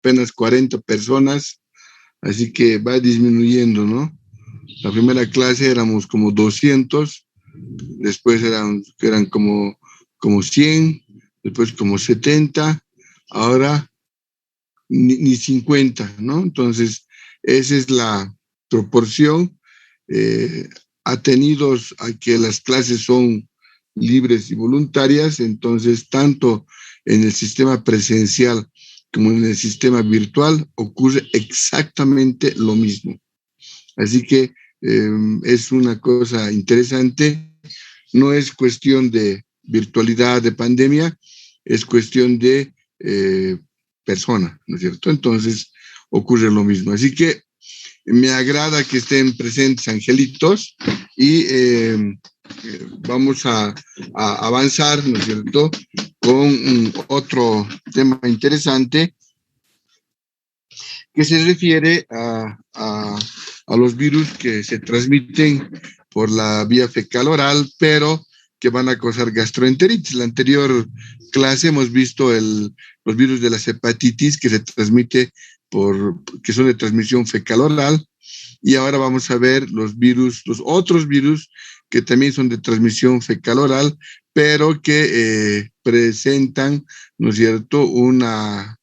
apenas 40 personas, así que va disminuyendo, ¿no? La primera clase éramos como 200, después eran como 100, después como 70, ahora ni 50, ¿no? Entonces, esa es la proporción. Atenidos a que las clases son libres y voluntarias, entonces tanto en el sistema presencial como en el sistema virtual ocurre exactamente lo mismo. Así que es una cosa interesante, no es cuestión de virtualidad, de pandemia, es cuestión de persona, ¿no es cierto? Entonces ocurre lo mismo. Así que me agrada que estén presentes angelitos y vamos a avanzar, ¿no es cierto?, con otro tema interesante que se refiere a los virus que se transmiten por la vía fecal oral, pero que van a causar gastroenteritis. La anterior clase hemos visto los virus de las hepatitis que se transmite que son de transmisión fecal oral, y ahora vamos a ver los otros virus que también son de transmisión fecal oral, pero que presentan, ¿no es cierto?, una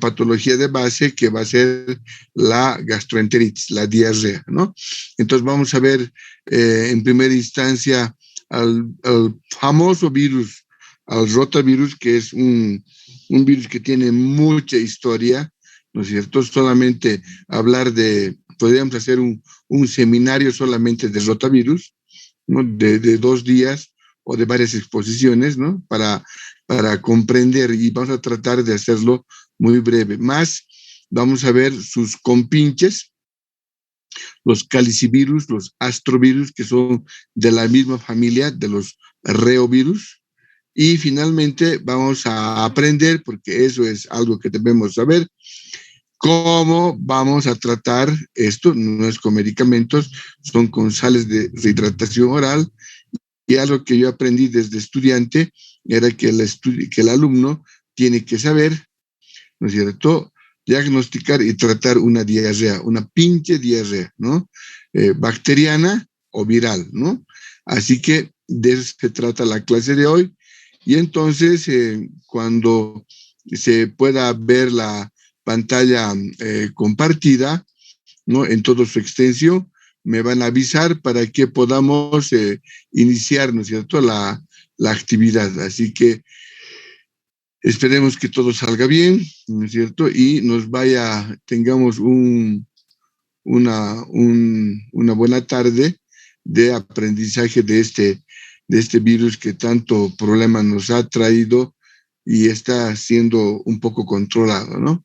patología de base que va a ser la gastroenteritis, la diarrea, ¿no? Entonces vamos a ver en primera instancia al famoso virus, al rotavirus, que es un virus que tiene mucha historia, ¿no es cierto? Solamente podríamos hacer un seminario solamente de rotavirus, ¿no? De 2 días o de varias exposiciones, ¿no? Para comprender, y vamos a tratar de hacerlo muy breve. Más, vamos a ver sus compinches, los calicivirus, los astrovirus, que son de la misma familia de los reovirus. Y finalmente vamos a aprender, porque eso es algo que debemos saber, cómo vamos a tratar esto. No es con medicamentos, son con sales de rehidratación oral. Y algo que yo aprendí desde estudiante era que el alumno tiene que saber, ¿no es cierto?, diagnosticar y tratar una diarrea, una pinche diarrea, ¿no? Bacteriana o viral, ¿no? Así que de eso se trata la clase de hoy. Y entonces, cuando se pueda ver la pantalla compartida, ¿no?, en toda su extensión, me van a avisar para que podamos iniciar, ¿no es cierto?, la actividad. Así que esperemos que todo salga bien, ¿no es cierto?, y tengamos una buena tarde de aprendizaje de este virus que tanto problema nos ha traído y está siendo un poco controlado, ¿no?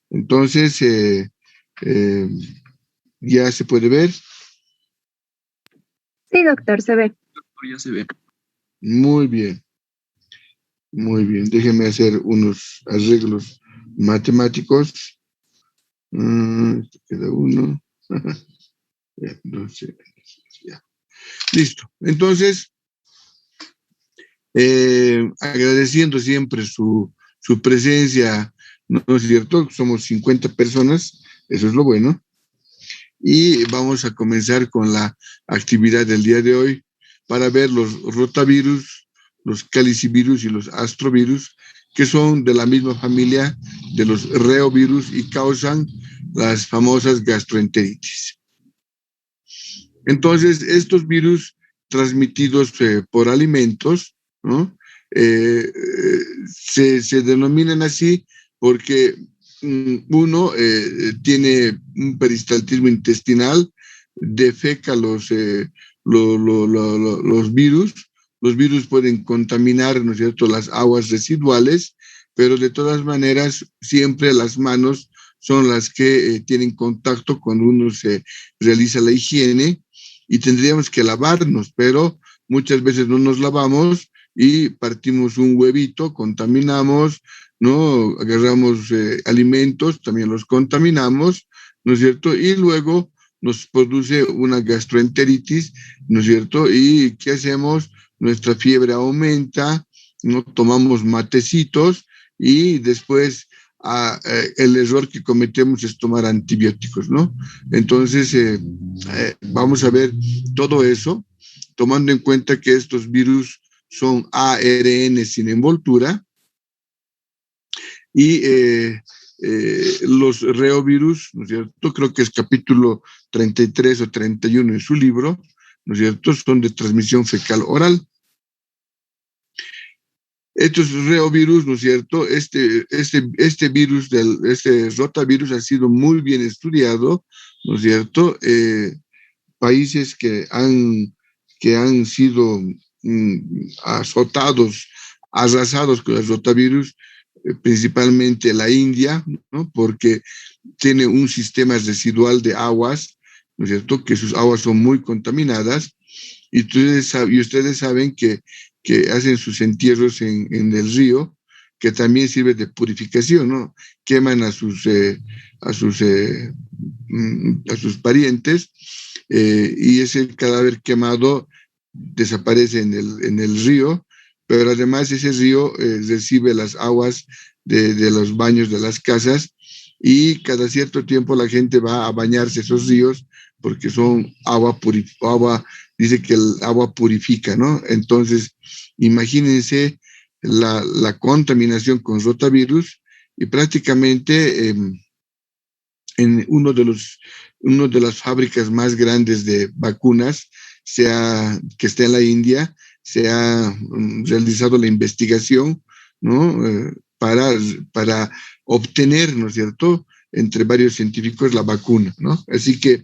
Entonces, ¿ya se puede ver? Sí, doctor, se ve. Ya se ve. Muy bien. Muy bien. Déjenme hacer unos arreglos matemáticos. Queda uno. Ya, no sé. Ya. Listo. Entonces, agradeciendo siempre su presencia, ¿no es cierto? Somos 50 personas, eso es lo bueno. Y vamos a comenzar con la actividad del día de hoy para ver los rotavirus, los calicivirus y los astrovirus, que son de la misma familia de los reovirus y causan las famosas gastroenteritis. Entonces, estos virus transmitidos por alimentos, ¿no?, se denominan así porque uno tiene un peristaltismo intestinal, defeca los virus. Los virus pueden contaminar, ¿no es cierto?, las aguas residuales, pero de todas maneras siempre las manos son las que tienen contacto cuando uno se realiza la higiene, y tendríamos que lavarnos, pero muchas veces no nos lavamos y partimos un huevito, contaminamos, ¿no? Agarramos alimentos, también los contaminamos, ¿no es cierto? Y luego nos produce una gastroenteritis, ¿no es cierto? ¿Y qué hacemos? Nuestra fiebre aumenta, ¿no? Tomamos matecitos y después el error que cometemos es tomar antibióticos, ¿no? Entonces, vamos a ver todo eso, tomando en cuenta que estos virus son ARN sin envoltura y los reovirus, ¿no es cierto? Creo que es capítulo 33 o 31 en su libro, ¿no es cierto? Son de transmisión fecal oral. Estos reovirus, ¿no es cierto? Este virus, este rotavirus ha sido muy bien estudiado, ¿no es cierto? Países que han sido azotados, arrasados con el rotavirus, principalmente la India, ¿no? Porque tiene un sistema residual de aguas, ¿no es cierto? Que sus aguas son muy contaminadas y ustedes saben que hacen sus entierros en el río, que también sirve de purificación, ¿no? Queman a sus parientes y ese cadáver quemado desaparece en el río, pero además ese río recibe las aguas de los baños de las casas y cada cierto tiempo la gente va a bañarse esos ríos porque son agua, dice que el agua purifica, ¿no? Entonces, imagínense la contaminación con rotavirus y prácticamente en una de las fábricas más grandes de vacunas, que está en la India, se ha realizado la investigación, ¿no? Para obtener, ¿no es cierto?, entre varios científicos la vacuna, ¿no? Así que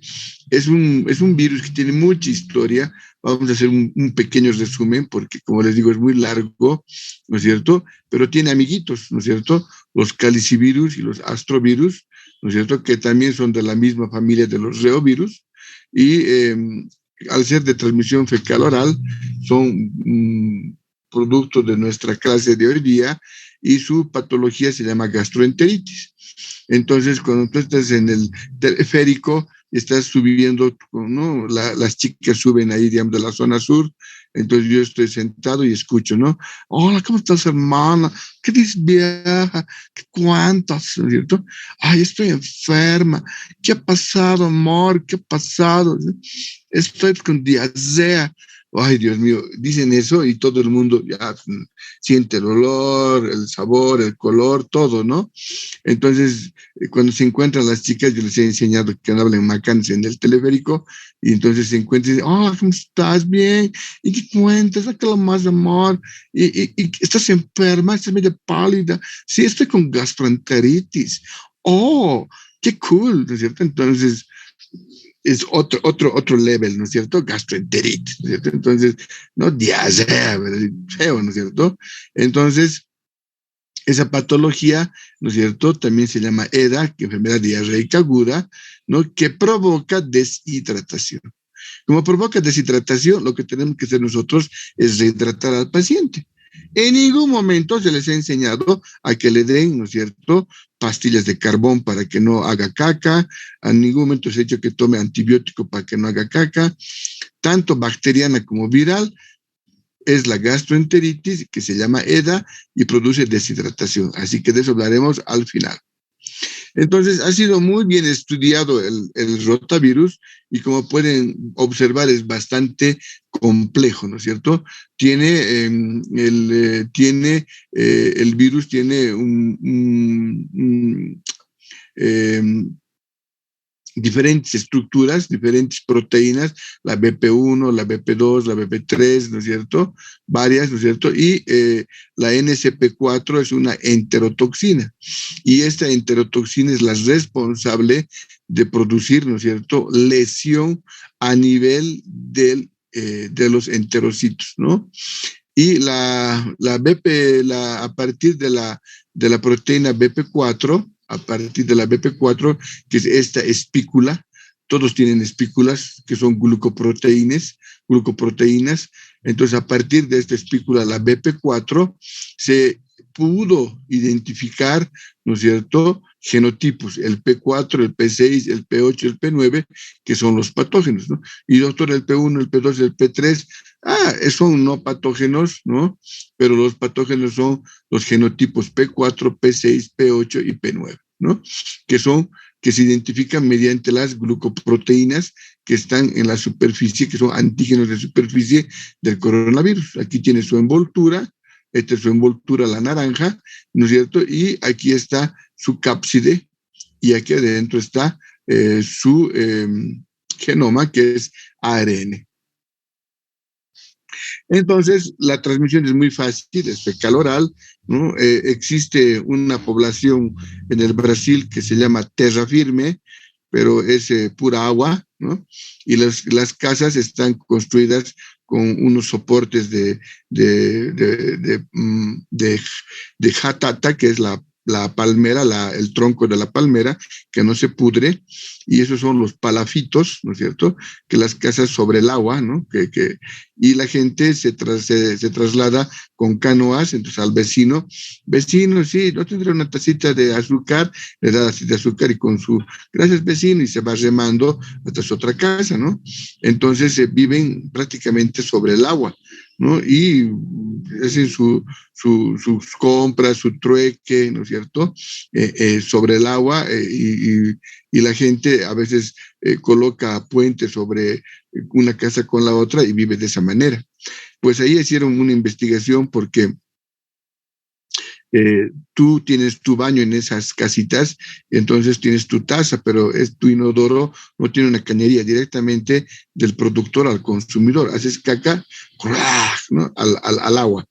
es un virus que tiene mucha historia. Vamos a hacer un pequeño resumen porque, como les digo, es muy largo, ¿no es cierto? Pero tiene amiguitos, ¿no es cierto? Los calicivirus y los astrovirus, ¿no es cierto?, que también son de la misma familia de los reovirus y al ser de transmisión fecal oral son producto de nuestra clase de hoy día y su patología se llama gastroenteritis. Entonces, cuando tú estás en el teleférico, estás subiendo, ¿no? Las chicas suben ahí, digamos, de la zona sur. Entonces yo estoy sentado y escucho, ¿no? Hola, ¿cómo estás, hermana? ¿Qué dices, vieja? ¿Qué cuentas? ¿No es cierto? Ay, estoy enferma. ¿Qué ha pasado, amor? ¿Qué ha pasado? Estoy con diarrea. Ay, Dios mío, dicen eso y todo el mundo ya siente el olor, el sabor, el color, todo, ¿no? Entonces, cuando se encuentran las chicas, yo les he enseñado que no hablen macanes en el teleférico, y entonces se encuentran y dicen, oh, ¿cómo estás? Bien, ¿y qué cuentas? Sácalo más, amor, y estás enferma, estás medio pálida, sí, estoy con gastroenteritis, oh, qué cool, ¿no es cierto? Entonces, es otro level, ¿no es cierto? Gastroenteritis, ¿no es cierto? Entonces, no diarrea, feo, ¿no es cierto? Entonces, esa patología, ¿no es cierto?, también se llama EDA, que enfermedad diarreica aguda, ¿no?, que provoca deshidratación. Como provoca deshidratación, lo que tenemos que hacer nosotros es rehidratar al paciente. En ningún momento se les ha enseñado a que le den, ¿no es cierto?, pastillas de carbón para que no haga caca. En ningún momento se ha dicho que tome antibiótico para que no haga caca. Tanto bacteriana como viral, es la gastroenteritis, que se llama EDA y produce deshidratación. Así que de eso hablaremos al final. Entonces, ha sido muy bien estudiado el rotavirus y como pueden observar es bastante complejo, ¿no es cierto? El virus tiene diferentes estructuras, diferentes proteínas, la BP1, la BP2, la BP3, ¿no es cierto? Varias, ¿no es cierto? Y la NSP4 es una enterotoxina. Y esta enterotoxina es la responsable de producir, ¿no es cierto?, lesión a nivel de los enterocitos, ¿no? Y a partir de la proteína BP4, a partir de la BP4, que es esta espícula, todos tienen espículas que son glucoproteínas. Entonces, a partir de esta espícula, la BP4, se pudo identificar, ¿no es cierto?, genotipos, el P4, el P6, el P8, el P9, que son los patógenos, ¿no? Y doctor, el P1, el P2, el P3, son no patógenos, ¿no? Pero los patógenos son los genotipos P4, P6, P8 y P9, ¿no? Que se identifican mediante las glucoproteínas que están en la superficie, que son antígenos de superficie del coronavirus. Aquí tiene su envoltura, esta es su envoltura, la naranja, ¿no es cierto? Y aquí está su cápside, y aquí adentro está su genoma, que es ARN. Entonces, la transmisión es muy fácil, es fecal oral, ¿no? Existe una población en el Brasil que se llama terra firme, pero es pura agua, ¿no? Y las casas están construidas con unos soportes de jatata, que es la palmera, el tronco de la palmera, que no se pudre, y esos son los palafitos, ¿no es cierto? Que las casas sobre el agua, ¿no? Y la gente se traslada con canoas, entonces al vecino, sí, no tendré una tacita de azúcar, le da la tacita de azúcar y con gracias vecino, y se va remando hasta su otra casa, ¿no? Entonces viven prácticamente sobre el agua, ¿no? Y hacen sus compras, su trueque, ¿no es cierto? Sobre el agua, y la gente a veces coloca puentes sobre una casa con la otra y vive de esa manera. Pues ahí hicieron una investigación porque tú tienes tu baño en esas casitas, entonces tienes tu taza, pero tu inodoro no tiene una cañería, directamente del productor al consumidor. Haces caca, ¿no? al agua.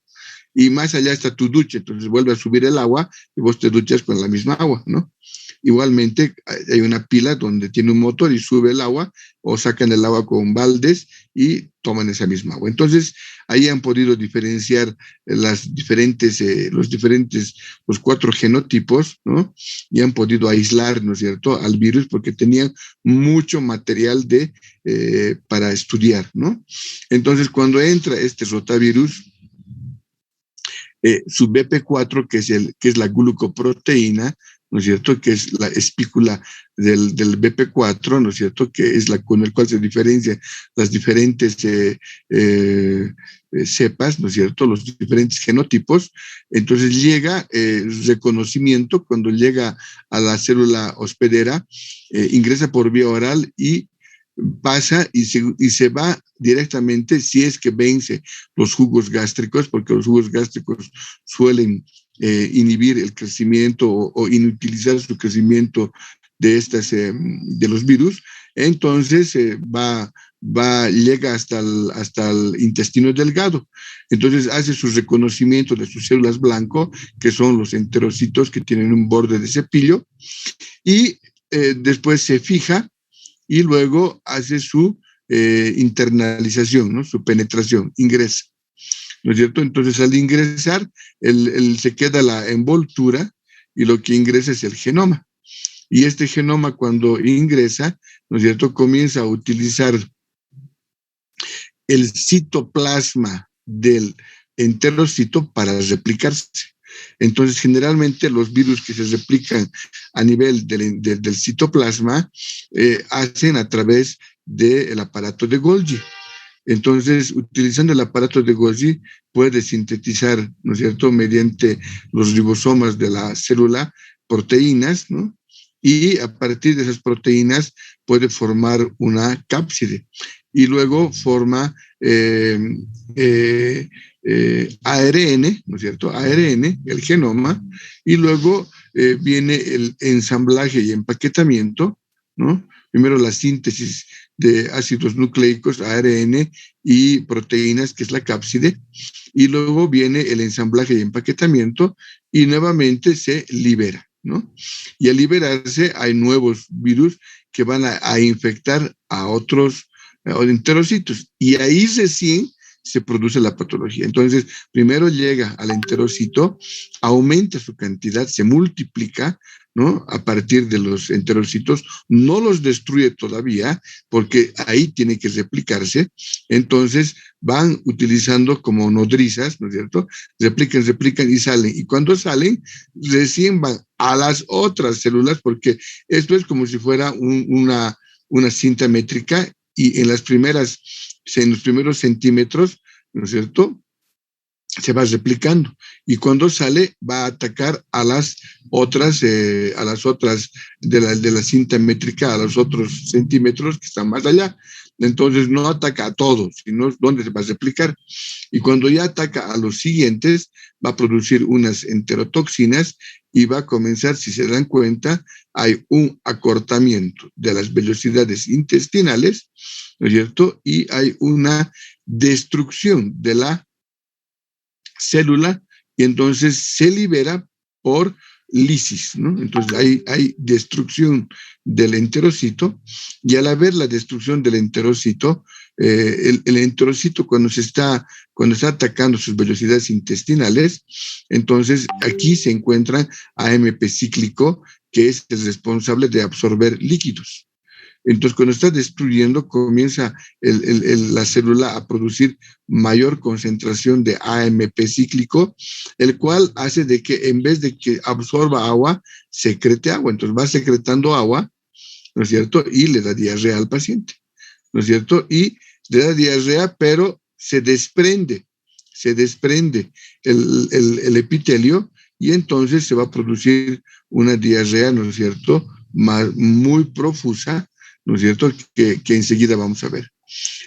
Y más allá está tu ducha, entonces vuelve a subir el agua y vos te duchas con la misma agua, ¿no? Igualmente hay una pila donde tiene un motor y sube el agua, o sacan el agua con baldes y toman esa misma agua. Entonces ahí han podido diferenciar los 4 genotipos, ¿no? Y han podido aislar, ¿no es cierto?, al virus, porque tenían mucho material para estudiar, ¿no? Entonces cuando entra este rotavirus, su BP4, que es la glucoproteína, ¿no es cierto?, que es la espícula del BP4, ¿no es cierto?, que es con el cual se diferencian las diferentes cepas, ¿no es cierto?, los diferentes genotipos. Entonces llega reconocimiento cuando llega a la célula hospedera, ingresa por vía oral y pasa y se va directamente, si es que vence los jugos gástricos, porque los jugos gástricos suelen inhibir el crecimiento o inutilizar su crecimiento de los virus. Entonces llega hasta el intestino delgado. Entonces hace su reconocimiento de sus células blanco, que son los enterocitos que tienen un borde de cepillo, y después se fija y luego hace su internalización, ¿no? Su penetración, ingresa, ¿no es cierto? Entonces al ingresar, se queda la envoltura y lo que ingresa es el genoma. Y este genoma, cuando ingresa, ¿no es cierto?, comienza a utilizar el citoplasma del enterocito para replicarse. Entonces, generalmente los virus que se replican a nivel del citoplasma hacen a través del aparato de Golgi. Entonces, utilizando el aparato de Golgi, puede sintetizar, ¿no es cierto?, mediante los ribosomas de la célula, proteínas, ¿no? Y a partir de esas proteínas puede formar una cápside. Y luego forma ARN, ¿no es cierto? ARN, el genoma, y luego viene el ensamblaje y empaquetamiento, ¿no? Primero la síntesis de ácidos nucleicos, ARN, y proteínas, que es la cápside, y luego viene el ensamblaje y empaquetamiento, y nuevamente se libera, ¿no? Y al liberarse hay nuevos virus que van a infectar a otros enterocitos, y ahí recién se produce la patología. Entonces, primero llega al enterocito, aumenta su cantidad, se multiplica, ¿no? A partir de los enterocitos, no los destruye todavía, porque ahí tiene que replicarse. Entonces, van utilizando como nodrizas, ¿no es cierto? Replican y salen. Y cuando salen, recién van a las otras células, porque esto es como si fuera una cinta métrica y en los primeros centímetros, ¿no es cierto?, se va replicando y cuando sale va a atacar a las otras de la cinta métrica, a los otros centímetros que están más allá. Entonces no ataca a todos, sino dónde se va a replicar. Y cuando ya ataca a los siguientes, va a producir unas enterotoxinas y va a comenzar, si se dan cuenta, hay un acortamiento de las velocidades intestinales, ¿no es cierto? Y hay una destrucción de la célula y entonces se libera por lisis, ¿no? Entonces hay destrucción del enterocito y al haber la destrucción del enterocito, el enterocito cuando está atacando sus velocidades intestinales, entonces aquí se encuentra AMP cíclico, que es el responsable de absorber líquidos. Entonces, cuando está destruyendo, comienza la célula a producir mayor concentración de AMP cíclico, el cual hace de que en vez de que absorba agua, secrete agua. Entonces va secretando agua, ¿no es cierto? Y le da diarrea al paciente, ¿no es cierto? Y le da diarrea, pero se desprende el epitelio y entonces se va a producir una diarrea, ¿no es cierto?, muy profusa, ¿no es cierto?, que enseguida vamos a ver.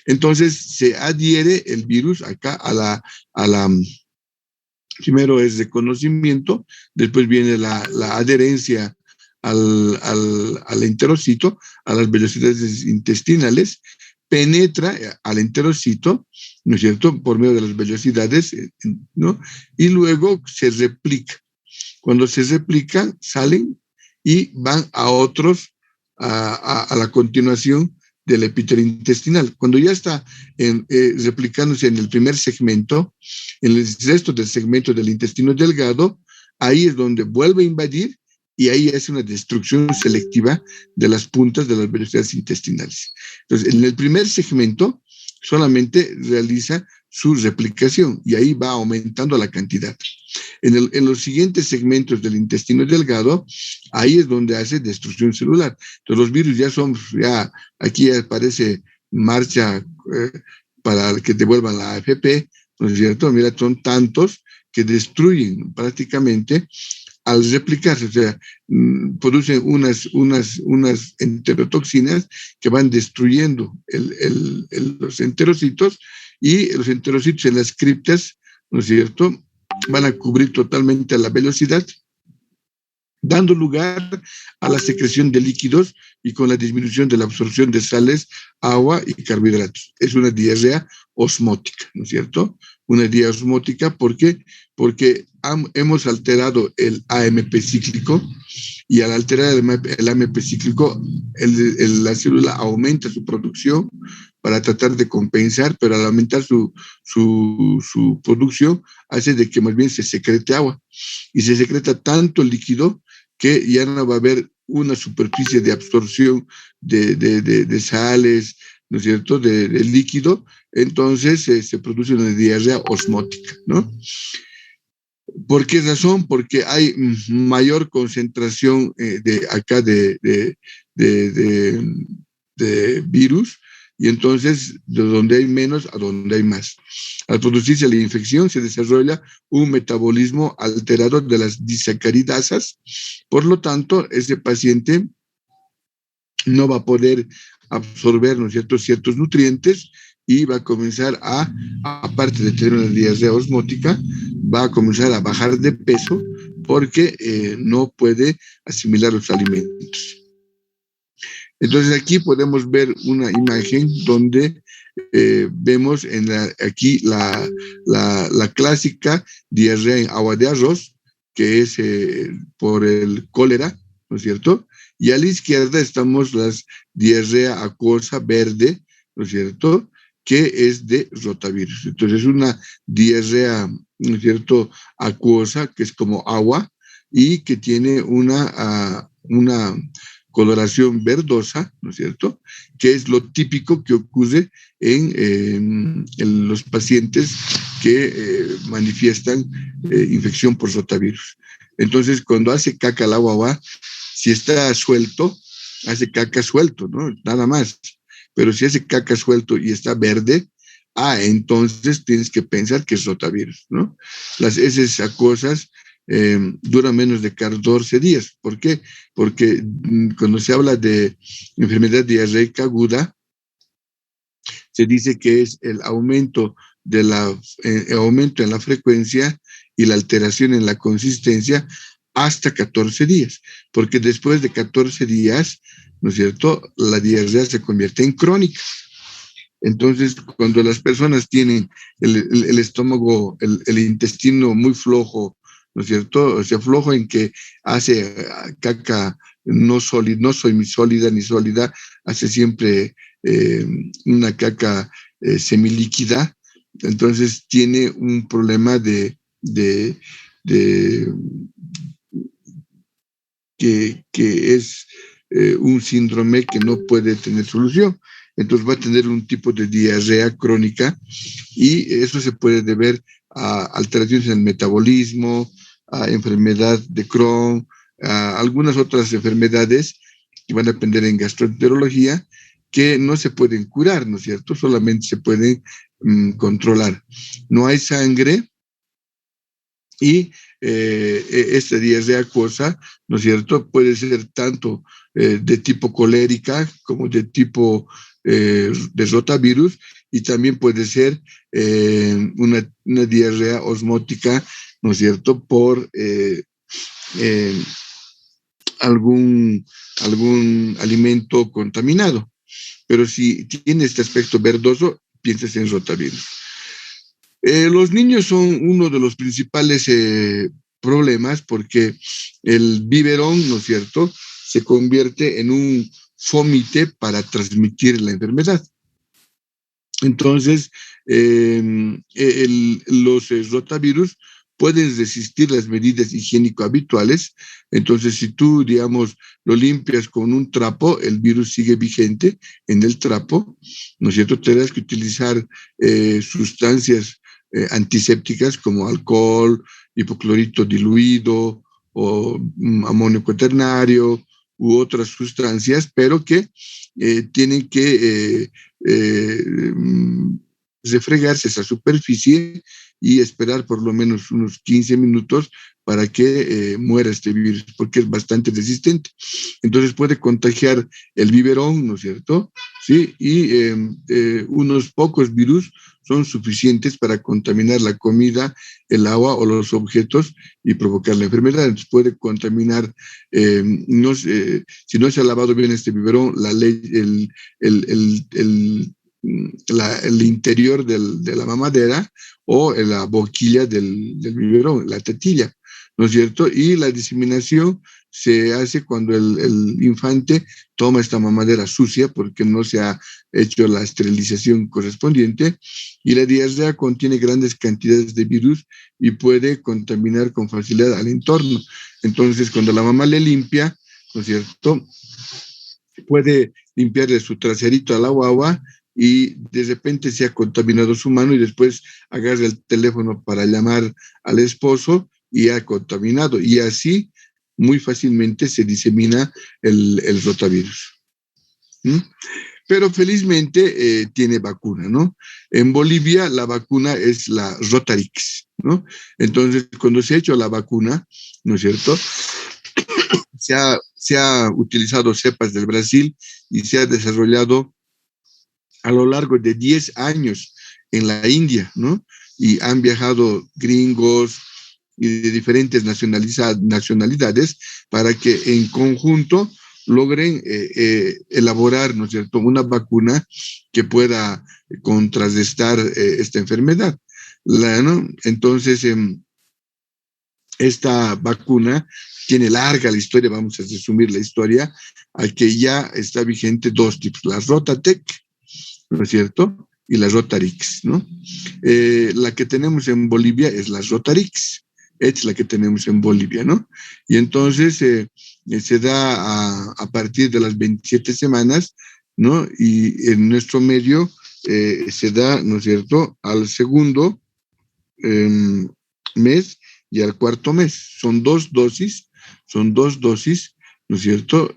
Entonces se adhiere el virus acá a la primero es de conocimiento, después viene la adherencia al enterocito, a las velocidades intestinales, penetra al enterocito, ¿no es cierto?, por medio de las velocidades, ¿no? Y luego se replica. Cuando se replica, salen y van a otros, a la continuación del epitelio intestinal. Cuando ya está replicándose en el primer segmento, en el resto del segmento del intestino delgado, ahí es donde vuelve a invadir y ahí hace una destrucción selectiva de las puntas de las velocidades intestinales. Entonces, en el primer segmento solamente realiza su replicación y ahí va aumentando la cantidad. En los siguientes segmentos del intestino delgado, ahí es donde hace destrucción celular. Entonces los virus aquí aparece marcha para que devuelvan la AFP, ¿no es cierto? Mira, son tantos que destruyen prácticamente al replicarse, o sea, producen unas enterotoxinas que van destruyendo los enterocitos y los enterocitos en las criptas, ¿no es cierto?, van a cubrir totalmente la velocidad, dando lugar a la secreción de líquidos y con la disminución de la absorción de sales, agua y carbohidratos. Es una diarrea osmótica, ¿no es cierto? Una diarrea osmótica, ¿por qué? Porque hemos alterado el AMP cíclico y al alterar el AMP cíclico, la célula aumenta su producción para tratar de compensar, pero al aumentar su producción hace de que más bien se secrete agua y se secreta tanto líquido que ya no va a haber una superficie de absorción de sales, ¿no es cierto?, de líquido, entonces se produce una diarrea osmótica, ¿no? ¿Por qué razón? Porque hay mayor concentración de virus y entonces de donde hay menos a donde hay más. Al producirse la infección se desarrolla un metabolismo alterado de las disacaridasas, por lo tanto ese paciente no va a poder absorber, ¿no es cierto?, ciertos nutrientes y va a comenzar aparte de tener una diarrea osmótica, va a comenzar a bajar de peso porque no puede asimilar los alimentos. Entonces aquí podemos ver una imagen donde vemos aquí la clásica diarrea en agua de arroz, que es por el cólera, ¿no es cierto? Y a la izquierda estamos las diarrea acuosa verde, ¿no es cierto?, que es de rotavirus. Entonces es una diarrea, ¿no es cierto?, acuosa, que es como agua y que tiene una coloración verdosa, ¿no es cierto?, que es lo típico que ocurre en los pacientes que manifiestan infección por rotavirus. Entonces, cuando hace caca el agua, si está suelto, hace caca suelto, ¿no? Nada más. Pero si hace caca suelto y está verde, entonces tienes que pensar que es rotavirus, ¿no? Las heces acuosas duran menos de 14 días. ¿Por qué? Porque cuando se habla de enfermedad diarreica aguda, se dice que es el aumento aumento en la frecuencia y la alteración en la consistencia hasta 14 días, porque después de 14 días, ¿no es cierto?, la diarrea se convierte en crónica. Entonces, cuando las personas tienen el estómago, el intestino muy flojo, ¿no es cierto? O sea, flojo en que hace caca no sólida ni sólida, hace siempre una caca semilíquida, entonces tiene un problema de que es un síndrome que no puede tener solución. Entonces va a tener un tipo de diarrea crónica y eso se puede deber a alteraciones en el metabolismo, a enfermedad de Crohn, a algunas otras enfermedades que van a depender en gastroenterología que no se pueden curar, ¿no es cierto? Solamente se pueden controlar. No hay sangre y esta diarrea acuosa, ¿no es cierto?, puede ser tanto de tipo colérica como de tipo de rotavirus y también puede ser una diarrea osmótica, ¿no es cierto?, por eh, algún, algún alimento contaminado. Pero si tiene este aspecto verdoso, piensas en rotavirus. Los niños son uno de los principales problemas porque el biberón, ¿no es cierto?, se convierte en un fómite para transmitir la enfermedad. Entonces, los rotavirus pueden resistir las medidas higiénico habituales. Entonces, si tú, digamos, lo limpias con un trapo, el virus sigue vigente en el trapo, ¿no es cierto? Tendrás que utilizar sustancias antisépticas como alcohol, hipoclorito diluido o amonio cuaternario u otras sustancias, pero que tienen que refregarse esa superficie y esperar por lo menos unos 15 minutos para que muera este virus, porque es bastante resistente. Entonces puede contagiar el biberón, ¿no es cierto? Sí, y unos pocos virus son suficientes para contaminar la comida, el agua o los objetos y provocar la enfermedad. Entonces puede contaminar, si no se ha lavado bien este biberón, el interior de la mamadera o en la boquilla del biberón, la tetilla, ¿no es cierto? Y la diseminación se hace cuando el infante toma esta mamadera sucia porque no se ha hecho la esterilización correspondiente y la diarrea contiene grandes cantidades de virus y puede contaminar con facilidad al entorno. Entonces, cuando la mamá le limpia, ¿no es cierto?, puede limpiarle su traserito a la guagua y de repente se ha contaminado su mano y después agarra el teléfono para llamar al esposo y ha contaminado. Y así muy fácilmente se disemina el rotavirus. ¿Mm? Pero felizmente tiene vacuna, ¿no? En Bolivia la vacuna es la Rotarix, ¿no? Entonces, cuando se ha hecho la vacuna, ¿no es cierto?, se ha utilizado cepas del Brasil y se ha desarrollado a lo largo de 10 años en la India, ¿no? Y han viajado gringos y de diferentes nacionalidades para que en conjunto logren elaborar, ¿no es cierto?, una vacuna que pueda contrarrestar esta enfermedad. ¿No? Entonces, esta vacuna tiene larga la historia, vamos a resumir la historia, a que ya está vigente dos tipos, la Rotatec, ¿no es cierto?, y la Rotarix, ¿no? La que tenemos en Bolivia es la Rotarix, es la que tenemos en Bolivia, ¿no? Y entonces se da a partir de las 27 semanas, ¿no? Y en nuestro medio se da, ¿no es cierto?, al segundo mes y al cuarto mes. Son dos dosis, ¿no es cierto?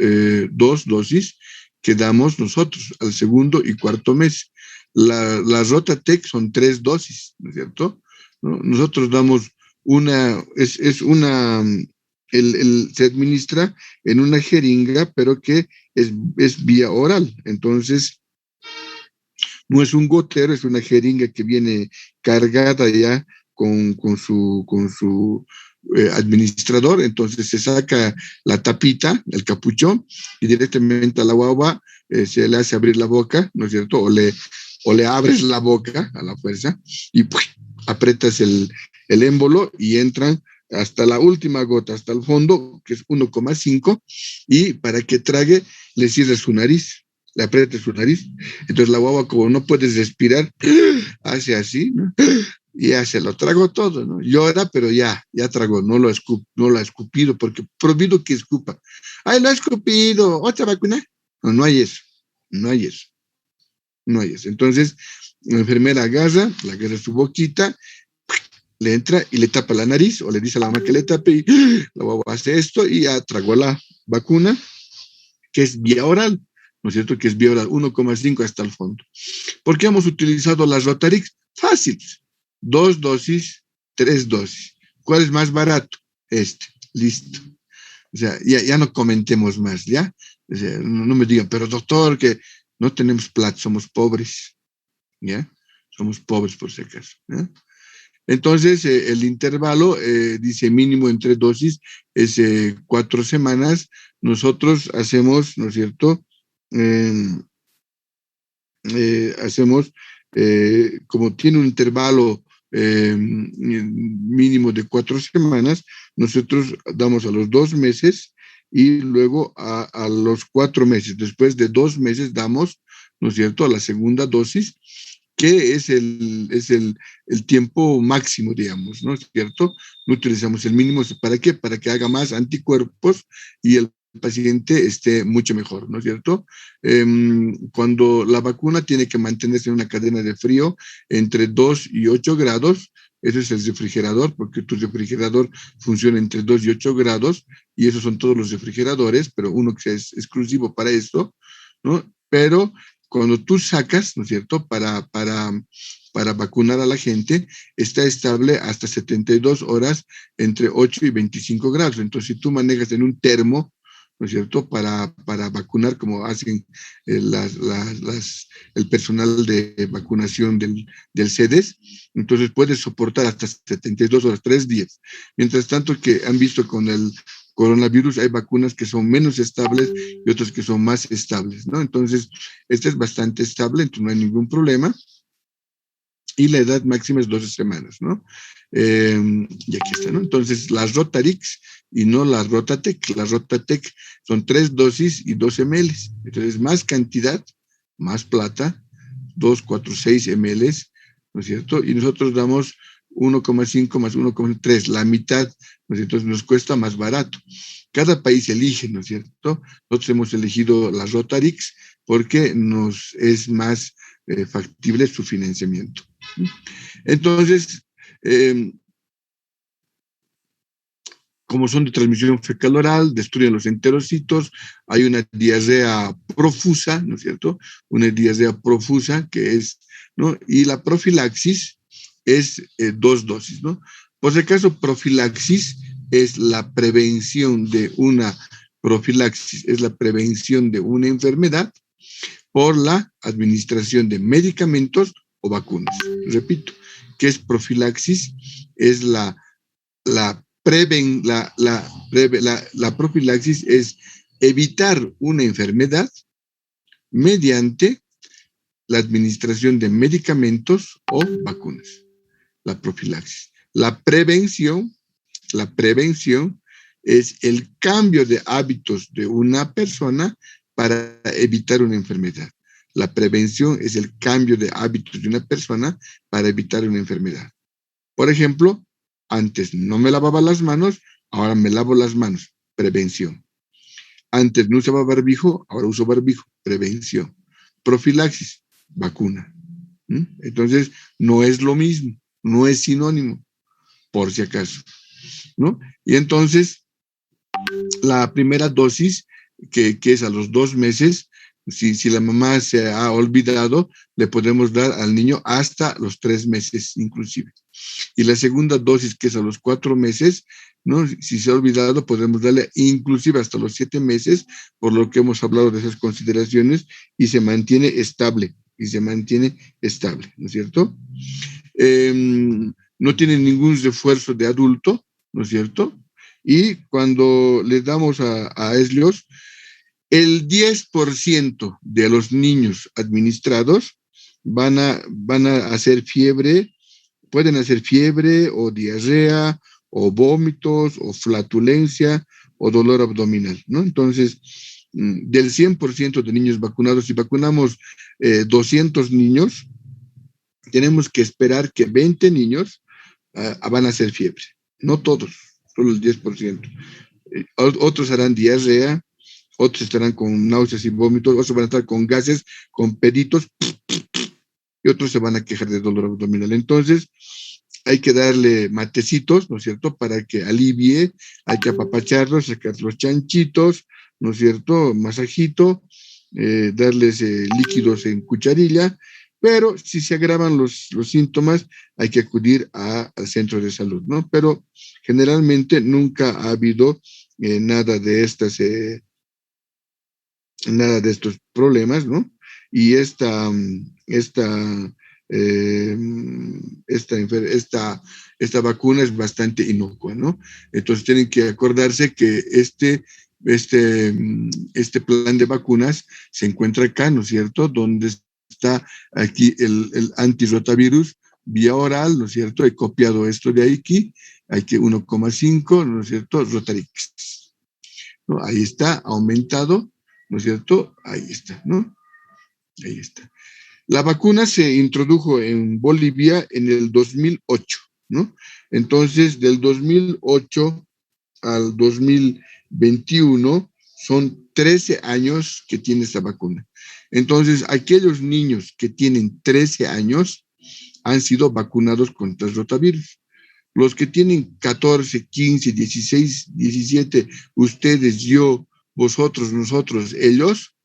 Dos dosis que damos nosotros al segundo y cuarto mes. La Rotatec son 3 dosis, ¿no es cierto? ¿No? Nosotros damos es una, se administra en una jeringa, pero que es vía oral. Entonces, no es un gotero, es una jeringa que viene cargada ya con su administrador. Entonces se saca la tapita, el capuchón, y directamente a la guagua se le hace abrir la boca, ¿no es cierto? O le abres la boca a la fuerza y ¡puf! Apretas el émbolo y entran hasta la última gota, hasta el fondo, que es 1,5, y para que trague le cierres su nariz, le aprietes su nariz. Entonces la guagua, como no puedes respirar, hace así, ¿no? Y ya se lo tragó todo, ¿no? Llora, pero ya tragó, no lo ha escupido, porque prohibido que escupa. ¡Ay, lo ha escupido! ¿Otra vacuna? No, no hay eso, no hay eso, no hay eso. Entonces, la enfermera le agarra su boquita, le entra y le tapa la nariz, o le dice a la mamá que le tape, y la guagua hace esto y ya tragó la vacuna, que es vía oral, ¿no es cierto? Que es vía oral, 1,5 hasta el fondo. ¿Por qué hemos utilizado las Rotarix? Fácil. 2 dosis, 3 dosis. ¿Cuál es más barato? Listo. O sea, ya no comentemos más, ¿ya? O sea, no me digan, pero doctor, que no tenemos plata, somos pobres, ¿ya? Somos pobres por si acaso, ¿ya? Entonces, el intervalo, dice mínimo en 3 dosis, es 4 semanas. Nosotros hacemos, ¿no es cierto? Hacemos, como tiene un intervalo mínimo de 4 semanas, nosotros damos a los 2 meses y luego a los 4 meses. Después de 2 meses damos, ¿no es cierto?, a la segunda dosis, que es el tiempo máximo, digamos, ¿no es cierto? No utilizamos el mínimo. ¿Para qué? Para que haga más anticuerpos y el paciente esté mucho mejor, ¿no es cierto? Cuando la vacuna tiene que mantenerse en una cadena de frío entre 2 y 8 grados, ese es el refrigerador, porque tu refrigerador funciona entre 2 y 8 grados, y esos son todos los refrigeradores, pero uno que es exclusivo para esto, ¿no? Pero cuando tú sacas, ¿no es cierto?, para vacunar a la gente, está estable hasta 72 horas entre 8 y 25 grados. Entonces, si tú manejas en un termo, ¿no es cierto?, para vacunar, como hacen el personal de vacunación del CEDES, entonces puedes soportar hasta 72 horas, 3 días. Mientras tanto, que han visto con el coronavirus, hay vacunas que son menos estables y otras que son más estables, ¿no? Entonces, esta es bastante estable, entonces no hay ningún problema. Y la edad máxima es 12 semanas, ¿no? Y aquí está, ¿no? Entonces, las Rotarix y no la Rotatec. La Rotatec son 3 dosis y 12 ml. Entonces, más cantidad, más plata, 2, 4, 6 ml, ¿no es cierto? Y nosotros damos 1,5 más 1,3, la mitad, ¿no es cierto? Entonces, nos cuesta más barato. Cada país elige, ¿no es cierto? Nosotros hemos elegido la Rotarix porque nos es más factible su financiamiento. Entonces, como son de transmisión fecal oral, destruyen los enterocitos, hay una diarrea profusa, ¿no es cierto? Una diarrea profusa que es, ¿no? Y la profilaxis es 2 dosis, ¿no? Por si acaso, profilaxis es la prevención de una profilaxis, es la prevención de una enfermedad por la administración de medicamentos o vacunas. Repito, ¿qué es profilaxis? Es la profilaxis es evitar una enfermedad mediante la administración de medicamentos o vacunas. La profilaxis. La prevención es el cambio de hábitos de una persona para evitar una enfermedad. La prevención es el cambio de hábitos de una persona para evitar una enfermedad. Por ejemplo, antes no me lavaba las manos, ahora me lavo las manos. Prevención. Antes no usaba barbijo, ahora uso barbijo. Prevención. Profilaxis, vacuna. Entonces, no es lo mismo, no es sinónimo, por si acaso, ¿no? Y entonces, la primera dosis, que es a los 2 meses, si la mamá se ha olvidado, le podemos dar al niño hasta los 3 meses inclusive. Y la segunda dosis, que es a los 4 meses, ¿no? Si se ha olvidado, podemos darle inclusive hasta los 7 meses, por lo que hemos hablado de esas consideraciones, y se mantiene estable, ¿no es cierto? No tiene ningún refuerzo de adulto, ¿no es cierto? Y cuando le damos a ESLIOS, el 10% de los niños administrados van a hacer fiebre, pueden hacer fiebre o diarrea o vómitos o flatulencia o dolor abdominal, ¿no? Entonces, del 100% de niños vacunados, si vacunamos 200 niños, tenemos que esperar que 20 niños van a hacer fiebre. No todos, solo el 10%. Otros harán diarrea, otros estarán con náuseas y vómitos, otros van a estar con gases, con peditos, y otros se van a quejar de dolor abdominal. Entonces, hay que darle matecitos, ¿no es cierto?, para que alivie, hay que apapacharlos, sacar los chanchitos, ¿no es cierto?, masajito, darles líquidos en cucharilla, pero si se agravan los síntomas, hay que acudir al centro de salud, ¿no? Pero generalmente nunca ha habido nada de estos problemas, ¿no? Y esta vacuna es bastante inocua, ¿no? Entonces tienen que acordarse que este plan de vacunas se encuentra acá, ¿no es cierto? Donde está aquí el antirrotavirus vía oral, ¿no es cierto? He copiado esto de aquí 1,5, ¿no es cierto? Rotarix, ¿no? Ahí está, aumentado, ¿no es cierto? Ahí está, ¿no? Ahí está. La vacuna se introdujo en Bolivia en el 2008, ¿no? Entonces, del 2008 al 2021 son 13 años que tiene esta vacuna. Entonces, aquellos niños que tienen 13 años han sido vacunados contra el rotavirus. Los que tienen 14, 15, 16, 17, ustedes, yo, vosotros, nosotros, ellos,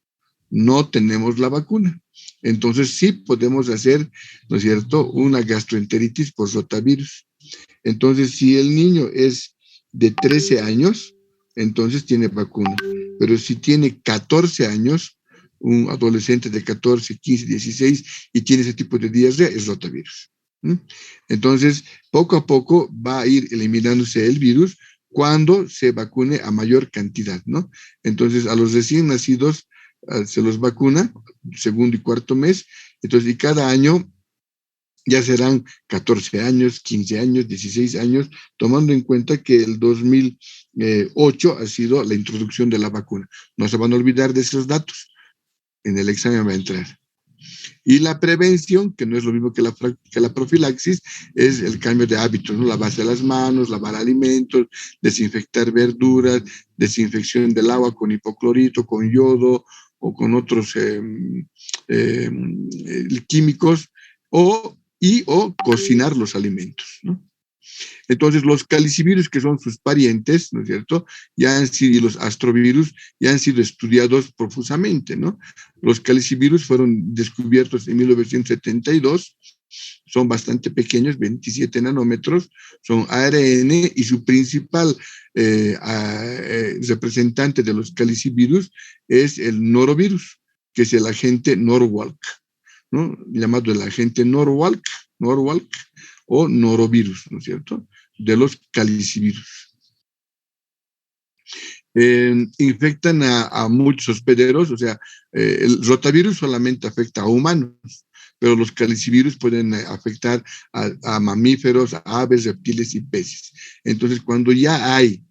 no tenemos la vacuna. Entonces sí podemos hacer, ¿no es cierto?, una gastroenteritis por rotavirus. Entonces, si el niño es de 13 años, entonces tiene vacuna. Pero si tiene 14 años, un adolescente de 14, 15, 16 y tiene ese tipo de diarrea, es rotavirus. Entonces, poco a poco va a ir eliminándose el virus cuando se vacune a mayor cantidad, ¿no? Entonces, a los recién nacidos se los vacuna, segundo y cuarto mes, entonces, y cada año ya serán 14 años, 15 años, 16 años, tomando en cuenta que el 2008 ha sido la introducción de la vacuna. No se van a olvidar de esos datos. En el examen va a entrar. Y la prevención, que no es lo mismo que la profilaxis, es el cambio de hábitos, ¿no? Lavarse las manos, lavar alimentos, desinfectar verduras, desinfección del agua con hipoclorito, con yodo o con otros químicos, o cocinar los alimentos, ¿no? Entonces, los calicivirus, que son sus parientes, ¿no es cierto?, y los astrovirus ya han sido estudiados profusamente, ¿no? Los calicivirus fueron descubiertos en 1972, son bastante pequeños, 27 nanómetros, son ARN, y su principal representante de los calicivirus es el norovirus, que es el agente Norwalk, ¿no? Llamado el agente Norwalk o norovirus, ¿no es cierto?, de los calicivirus. Infectan a muchos hospederos, o sea, el rotavirus solamente afecta a humanos, pero los calicivirus pueden afectar a mamíferos, a aves, reptiles y peces. Entonces, cuando ya hay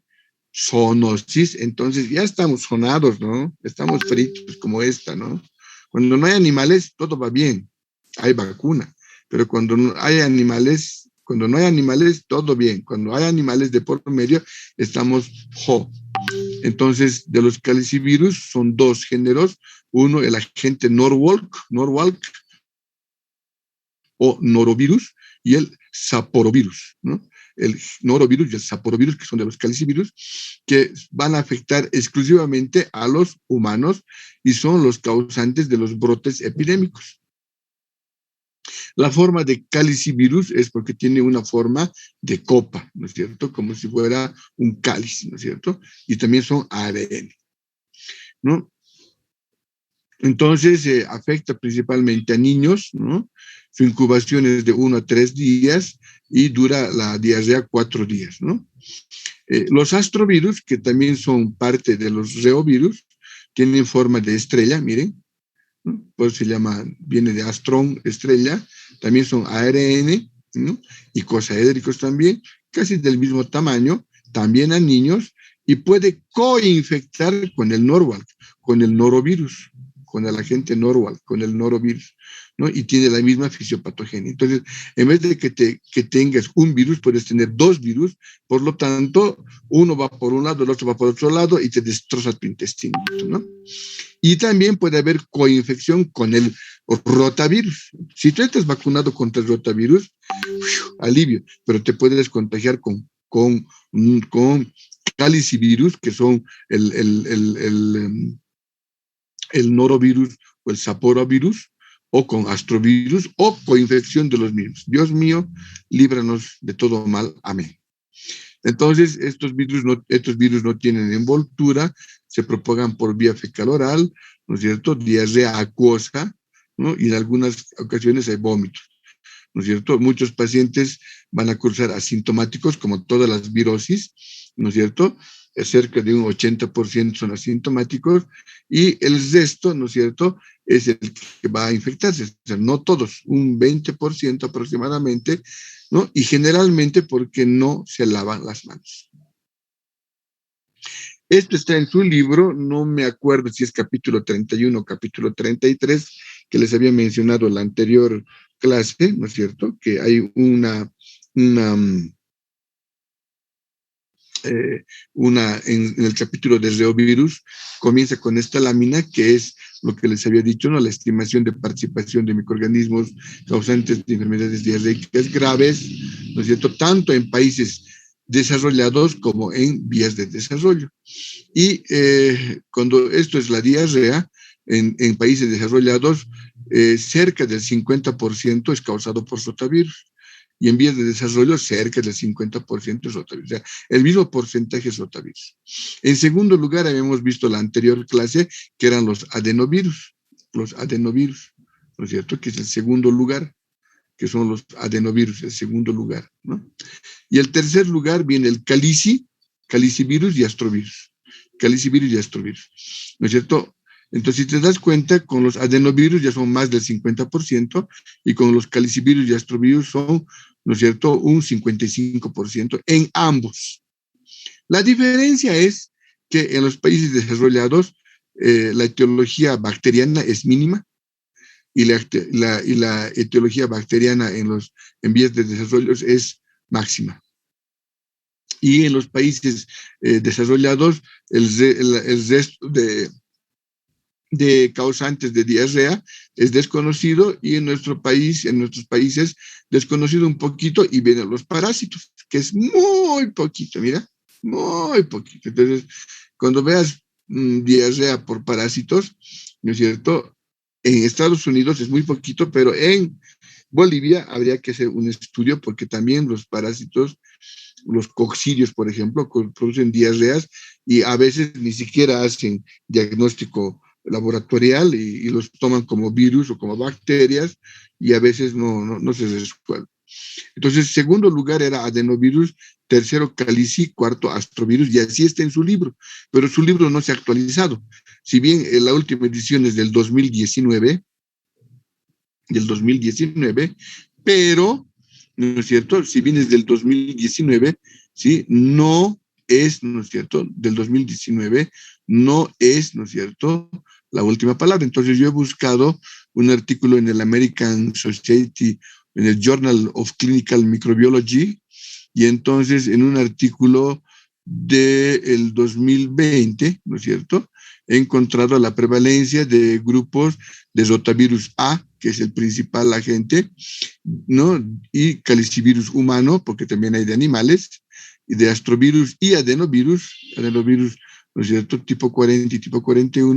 zoonosis, entonces ya estamos sonados, ¿no? Estamos fritos como esta, ¿no? Cuando no hay animales, todo va bien, hay vacuna, pero cuando no hay animales, todo bien. Cuando hay animales de por medio, estamos jo. Entonces, de los calicivirus son dos géneros, uno el agente Norwalk o norovirus, y el saporovirus, ¿no? El norovirus y el saporovirus, que son de los calicivirus, que van a afectar exclusivamente a los humanos y son los causantes de los brotes epidémicos. La forma de calicivirus es porque tiene una forma de copa, ¿no es cierto? Como si fuera un cáliz, ¿no es cierto? Y también son ARN, ¿no? Entonces, afecta principalmente a niños, ¿no? Su incubación es de 1 a 3 días y dura la diarrea 4 días, ¿no? Los astrovirus, que también son parte de los reovirus, tienen forma de estrella, miren, ¿no? Pues se llama, viene de astrón, estrella, también son ARN, ¿no? Y cosaédricos también, casi del mismo tamaño, también a niños, y puede coinfectar con el Norwalk, con el norovirus, con el agente Norwalk, con el norovirus, ¿no? Y tiene la misma fisiopatogenia. Entonces, en vez de que tengas un virus, puedes tener dos virus, por lo tanto, uno va por un lado, el otro va por otro lado y te destroza tu intestino, ¿no? Y también puede haber coinfección con el rotavirus. Si tú estás vacunado contra el rotavirus, alivio, pero te puedes contagiar con calicivirus, que son el norovirus o el saporovirus, o con astrovirus, o coinfección de los mismos. Dios mío, líbranos de todo mal. Amén. Entonces, estos virus no tienen envoltura, se propagan por vía fecal oral, ¿no es cierto? Diarrea acuosa, ¿no? Y en algunas ocasiones hay vómitos, ¿no es cierto? Muchos pacientes van a cursar asintomáticos, como todas las virosis, ¿no es cierto? Cerca de un 80% son asintomáticos y el resto, ¿no es cierto?, es el que va a infectarse. O sea, no todos, un 20% aproximadamente, ¿no? Y generalmente porque no se lavan las manos. Esto está en su libro, no me acuerdo si es capítulo 31 o capítulo 33, que les había mencionado en la anterior clase, ¿no es cierto? Que hay en el capítulo de reovirus, comienza con esta lámina que es lo que les había dicho, ¿no? La estimación de participación de microorganismos causantes de enfermedades diarreicas graves, ¿no es cierto? Tanto en países desarrollados como en vías de desarrollo. Y cuando esto es la diarrea, en países desarrollados, cerca del 50% es causado por rotavirus. Y en vías de desarrollo, cerca del 50% es rotavirus. O sea, el mismo porcentaje es rotavirus. En segundo lugar, habíamos visto la anterior clase, que eran los adenovirus, ¿no es cierto? Que es el segundo lugar, que son los adenovirus, el segundo lugar, ¿no? Y el tercer lugar viene el calicivirus y astrovirus. Calicivirus y astrovirus, ¿no es cierto? Entonces, si te das cuenta, con los adenovirus ya son más del 50% y con los calicivirus y astrovirus son, ¿no es cierto?, un 55% en ambos. La diferencia es que en los países desarrollados la etiología bacteriana es mínima y la etiología bacteriana en vías de desarrollo es máxima. Y en los países desarrollados, el resto de causantes de diarrea es desconocido y en nuestros países, desconocido un poquito y vienen los parásitos, que es muy poquito, mira, muy poquito. Entonces, cuando veas diarrea por parásitos, ¿no es cierto? En Estados Unidos es muy poquito, pero en Bolivia habría que hacer un estudio porque también los parásitos, los coccidios, por ejemplo, producen diarreas y a veces ni siquiera hacen diagnóstico laboratorial y los toman como virus o como bacterias y a veces no se resuelve. Entonces, segundo lugar era adenovirus, tercero calici, cuarto astrovirus, y así está en su libro, pero su libro no se ha actualizado. Si bien la última edición es del 2019, pero, ¿no es cierto? Si bien es del 2019, ¿sí? No es, ¿no es cierto? Del 2019, no es, ¿no es cierto? la última palabra. Entonces yo he buscado un artículo en el American Society, en el Journal of Clinical Microbiology, y entonces en un artículo del 2020, ¿no es cierto?, he encontrado la prevalencia de grupos de rotavirus A, que es el principal agente, ¿no?, y calicivirus humano, porque también hay de animales, y de astrovirus y adenovirus, ¿no es cierto?, tipo 40 y tipo 41,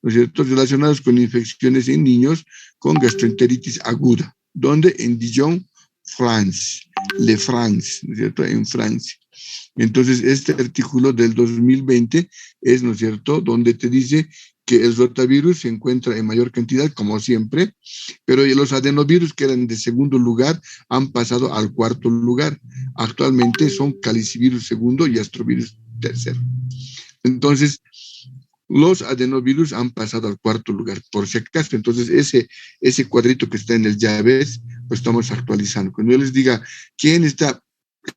¿no es cierto?, relacionados con infecciones en niños con gastroenteritis aguda. ¿Dónde? En Dijon, France, Le France, ¿no es cierto?, en Francia. Entonces, este artículo del 2020 es, ¿no es cierto?, donde te dice que el rotavirus se encuentra en mayor cantidad, como siempre, pero los adenovirus, que eran de segundo lugar, han pasado al cuarto lugar. Actualmente son calicivirus segundo y astrovirus tercero. Entonces, los adenovirus han pasado al cuarto lugar, por si acaso. Entonces, ese cuadrito que está en el llaves, pues estamos actualizando. Cuando yo les diga quién está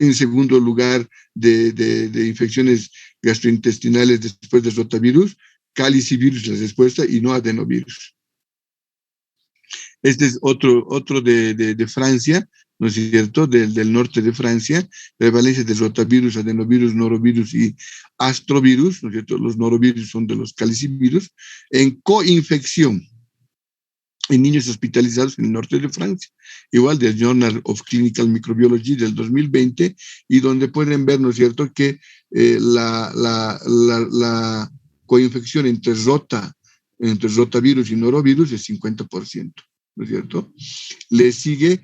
en segundo lugar de infecciones gastrointestinales después del rotavirus, calicivirus la respuesta y no adenovirus. Este es otro de Francia, ¿no es cierto?, del norte de Francia, prevalencia de rotavirus, adenovirus, norovirus y astrovirus, ¿no es cierto? Los norovirus son de los calicivirus, en coinfección en niños hospitalizados en el norte de Francia, igual del Journal of Clinical Microbiology del 2020, y donde pueden ver, ¿no es cierto?, que la coinfección entre rotavirus y norovirus es 50%, ¿no es cierto? Le sigue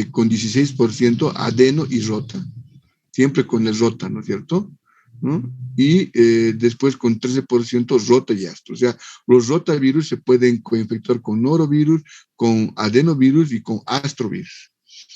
con 16% adeno y rota, siempre con el rota, ¿no es cierto?, ¿no? Y después con 13% rota y astro. O sea, los rotavirus se pueden coinfectar con norovirus, con adenovirus y con astrovirus,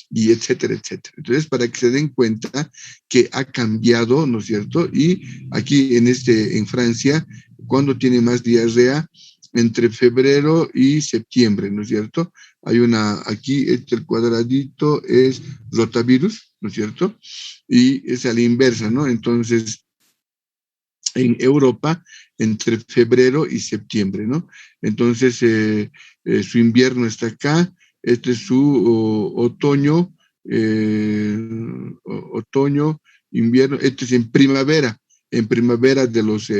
y etcétera, etcétera. Entonces, para que se den cuenta que ha cambiado, ¿no es cierto? Y aquí en Francia, cuando tiene más diarrea, entre febrero y septiembre, ¿no es cierto? Hay aquí el cuadradito es rotavirus, ¿no es cierto? Y es a la inversa, ¿no? Entonces, en Europa, entre febrero y septiembre, ¿no? Entonces, su invierno está acá, este es su otoño, invierno, este es en primavera de los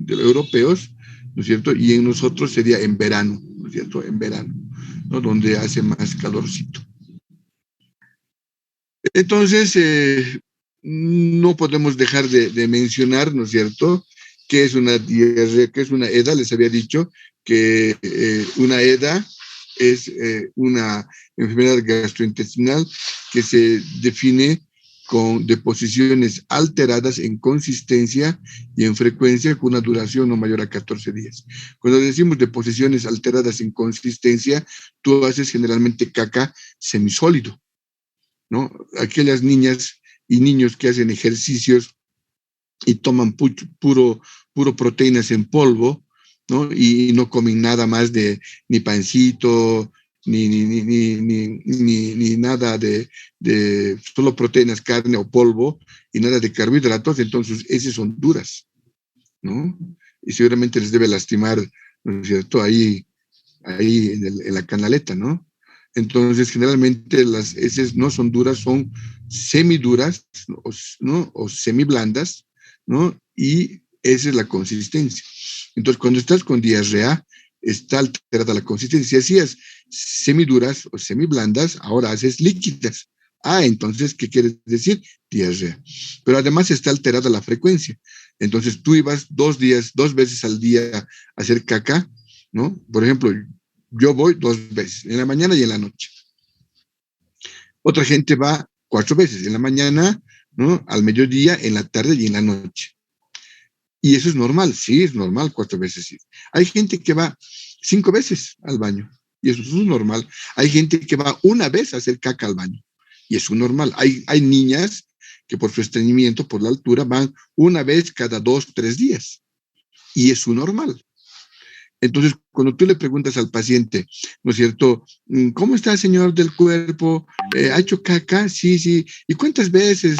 europeos, ¿no es cierto? Y en nosotros sería en verano, ¿no es cierto? En verano, ¿no?, donde hace más calorcito. Entonces, no podemos dejar de mencionar, ¿no es cierto?, qué es una diarrea, qué es una EDA. Les había dicho que una EDA es una enfermedad gastrointestinal que se define con deposiciones alteradas en consistencia y en frecuencia con una duración no mayor a 14 días. Cuando decimos deposiciones alteradas en consistencia, tú haces generalmente caca semisólido, ¿no? Aquellas niñas y niños que hacen ejercicios y toman puro proteínas en polvo, ¿no?, y no comen nada más de ni pancito, ni nada de solo proteínas, carne o polvo, y nada de carbohidratos, entonces esas son duras, ¿no? Y seguramente les debe lastimar, ¿no es cierto?, ahí en la canaleta, ¿no? Entonces, generalmente las heces no son duras, son semiduras, ¿no?, o semiblandas, ¿no? Y esa es la consistencia. Entonces, cuando estás con diarrea, está alterada la consistencia. Si hacías semiduras o semiblandas, ahora haces líquidas. Entonces, ¿qué quiere decir? Diarrea. Pero además está alterada la frecuencia. Entonces, tú ibas 2 veces al día a hacer caca, ¿no? Por ejemplo, yo voy 2 veces, en la mañana y en la noche. Otra gente va 4 veces, en la mañana, ¿no?, al mediodía, en la tarde y en la noche. Y eso es normal, sí, es normal 4 veces. Sí. Hay gente que va 5 veces al baño, y eso es normal. Hay gente que va 1 vez a hacer caca al baño, y eso es normal. Hay niñas que por su estreñimiento, por la altura, van 1 vez cada 2, 3 días, y es normal. Entonces, cuando tú le preguntas al paciente, ¿no es cierto?, ¿cómo está, señor del cuerpo? ¿Ha hecho caca? Sí, sí. ¿Y cuántas veces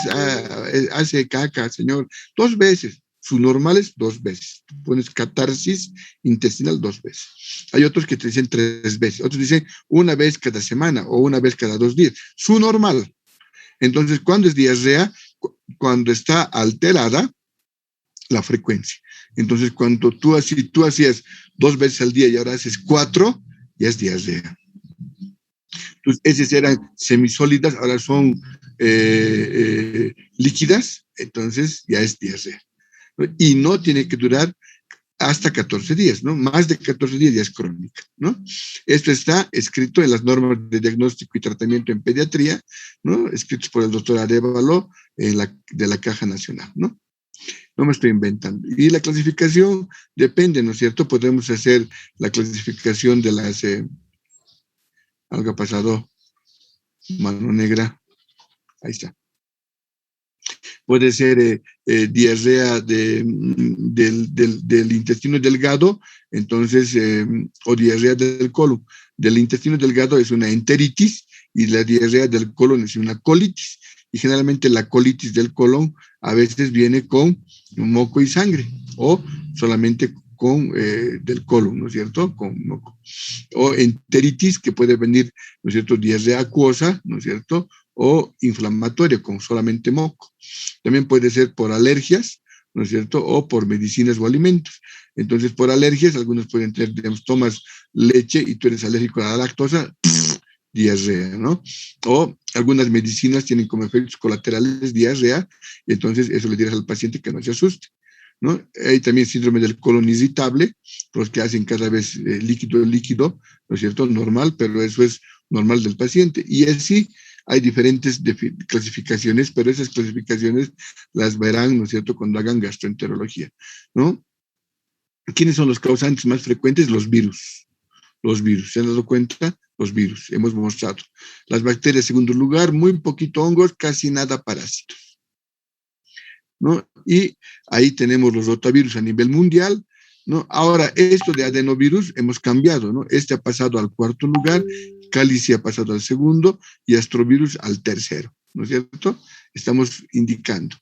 hace caca, señor? 2 veces. su normal es 2 veces. Tú pones catarsis intestinal 2 veces. Hay otros que te dicen 3 veces. Otros dicen 1 vez cada semana o 1 vez cada 2 días. Su normal. Entonces, ¿cuándo es diarrea? Cuando está alterada la frecuencia. Entonces, cuando tú hacías 2 veces al día y ahora haces 4, ya es diarrea. Entonces, esas eran semisólidas, ahora son líquidas, entonces ya es diarrea, ¿no? Y no tiene que durar hasta 14 días, ¿no? Más de 14 días ya es crónica, ¿no? Esto está escrito en las normas de diagnóstico y tratamiento en pediatría, ¿no? Escritos por el doctor Arévalo de la Caja Nacional, ¿no? No me estoy inventando. Y la clasificación depende, ¿no es cierto? Podemos hacer la clasificación de las... algo ha pasado, mano negra, ahí está. Puede ser diarrea del intestino delgado, entonces, o diarrea del colon. Del intestino delgado es una enteritis y la diarrea del colon es una colitis. Y generalmente la colitis del colon a veces viene con moco y sangre o solamente con del colon, ¿no es cierto? Con moco. O enteritis que puede venir, ¿no es cierto? Diarrea acuosa, ¿no es cierto? O inflamatoria con solamente moco. También puede ser por alergias, ¿no es cierto? O por medicinas o alimentos. Entonces, por alergias, algunos pueden tener, digamos, tomas leche y tú eres alérgico a la lactosa, diarrea, ¿no? O algunas medicinas tienen como efectos colaterales diarrea, y entonces eso le dirás al paciente que no se asuste, ¿no? Hay también síndrome del colon irritable, los que hacen cada vez líquido, ¿no es cierto? Normal, pero eso es normal del paciente. Y así hay diferentes clasificaciones, pero esas clasificaciones las verán, ¿no es cierto?, cuando hagan gastroenterología, ¿no? ¿Quiénes son los causantes más frecuentes? Los virus. Los virus, ¿se han dado cuenta? Los virus, hemos mostrado. Las bacterias, en segundo lugar, muy poquito hongos, casi nada parásitos, ¿no? Y ahí tenemos los rotavirus a nivel mundial, ¿no? Ahora, esto de adenovirus hemos cambiado, ¿no? Este ha pasado al 4.º lugar, Calici ha pasado al 2.º y astrovirus al 3.º, ¿no es cierto? Estamos indicando.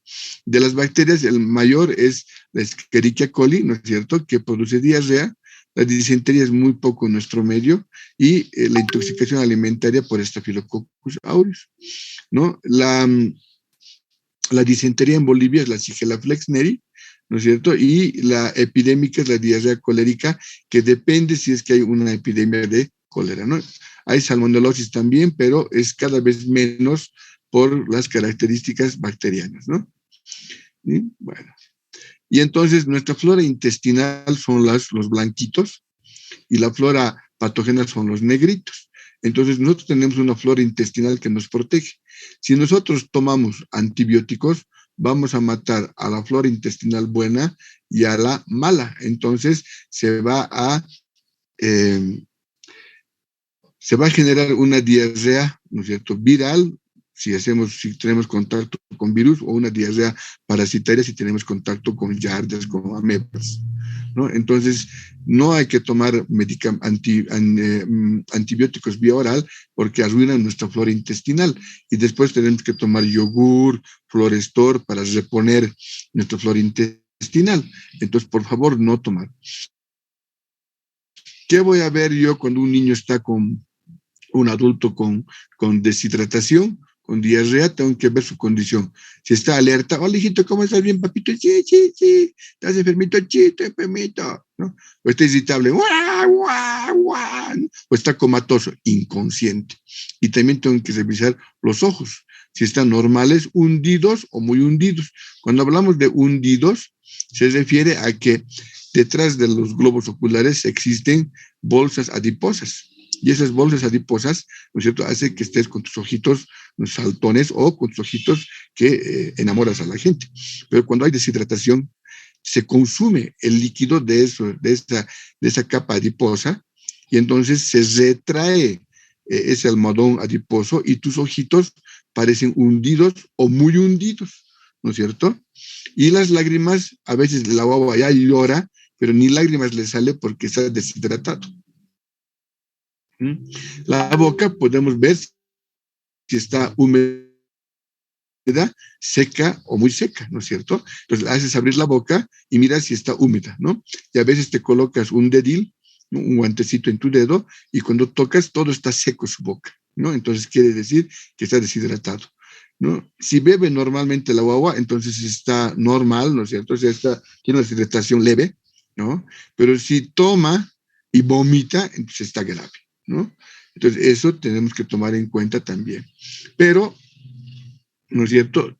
De las bacterias, el mayor es la Escherichia coli, ¿no es cierto?, que produce diarrea. La disentería es muy poco en nuestro medio y la intoxicación alimentaria por Staphylococcus aureus, ¿no? La disentería en Bolivia es la Shigella flexneri, ¿no es cierto? Y la epidémica es la diarrea colérica, que depende si es que hay una epidemia de cólera, ¿no? Hay salmonelosis también, pero es cada vez menos por las características bacterianas, ¿no? ¿Sí? Bueno. Y entonces nuestra flora intestinal son los blanquitos y la flora patógena son los negritos. Entonces nosotros tenemos una flora intestinal que nos protege. Si nosotros tomamos antibióticos, vamos a matar a la flora intestinal buena y a la mala. Entonces se va a generar una diarrea, ¿no es cierto?, viral, si tenemos contacto con virus, o una diarrea parasitaria si tenemos contacto con yardas, con amebas, ¿no? Entonces, no hay que tomar antibióticos vía oral porque arruinan nuestra flora intestinal y después tenemos que tomar yogur, Florestor para reponer nuestra flora intestinal. Entonces, por favor, no tomar. ¿Qué voy a ver yo cuando un niño está un adulto con deshidratación, con diarrea? Tengo que ver su condición. Si está alerta, hola hijito, ¿cómo estás? Bien, papito, sí, sí, sí. ¿Estás enfermito? Sí, estoy enfermito, ¿no? O está irritable, ¡guau, guau, guau! O está comatoso, inconsciente. Y también tengo que revisar los ojos, si están normales, hundidos o muy hundidos. Cuando hablamos de hundidos, se refiere a que detrás de los globos oculares existen bolsas adiposas. Y esas bolsas adiposas, ¿no es cierto?, hace que estés con tus ojitos saltones o con tus ojitos que enamoras a la gente. Pero cuando hay deshidratación, se consume el líquido de esa capa adiposa y entonces se retrae ese almohadón adiposo y tus ojitos parecen hundidos o muy hundidos, ¿no es cierto? Y las lágrimas, a veces la guagua ya llora, pero ni lágrimas le sale porque está deshidratado. La boca podemos ver si está húmeda húmeda, seca o muy seca, ¿no es cierto? Entonces haces abrir la boca y miras si está húmeda, ¿no? Y a veces te colocas un dedil, ¿no? Un guantecito en tu dedo, y cuando tocas todo está seco su boca, ¿no? Entonces quiere decir que está deshidratado, ¿no? Si bebe normalmente la guagua, entonces está normal, ¿no es cierto? O sea, tiene una deshidratación leve, ¿no? Pero si toma y vomita, entonces está grave, ¿no? Entonces eso tenemos que tomar en cuenta también. Pero, ¿no es cierto?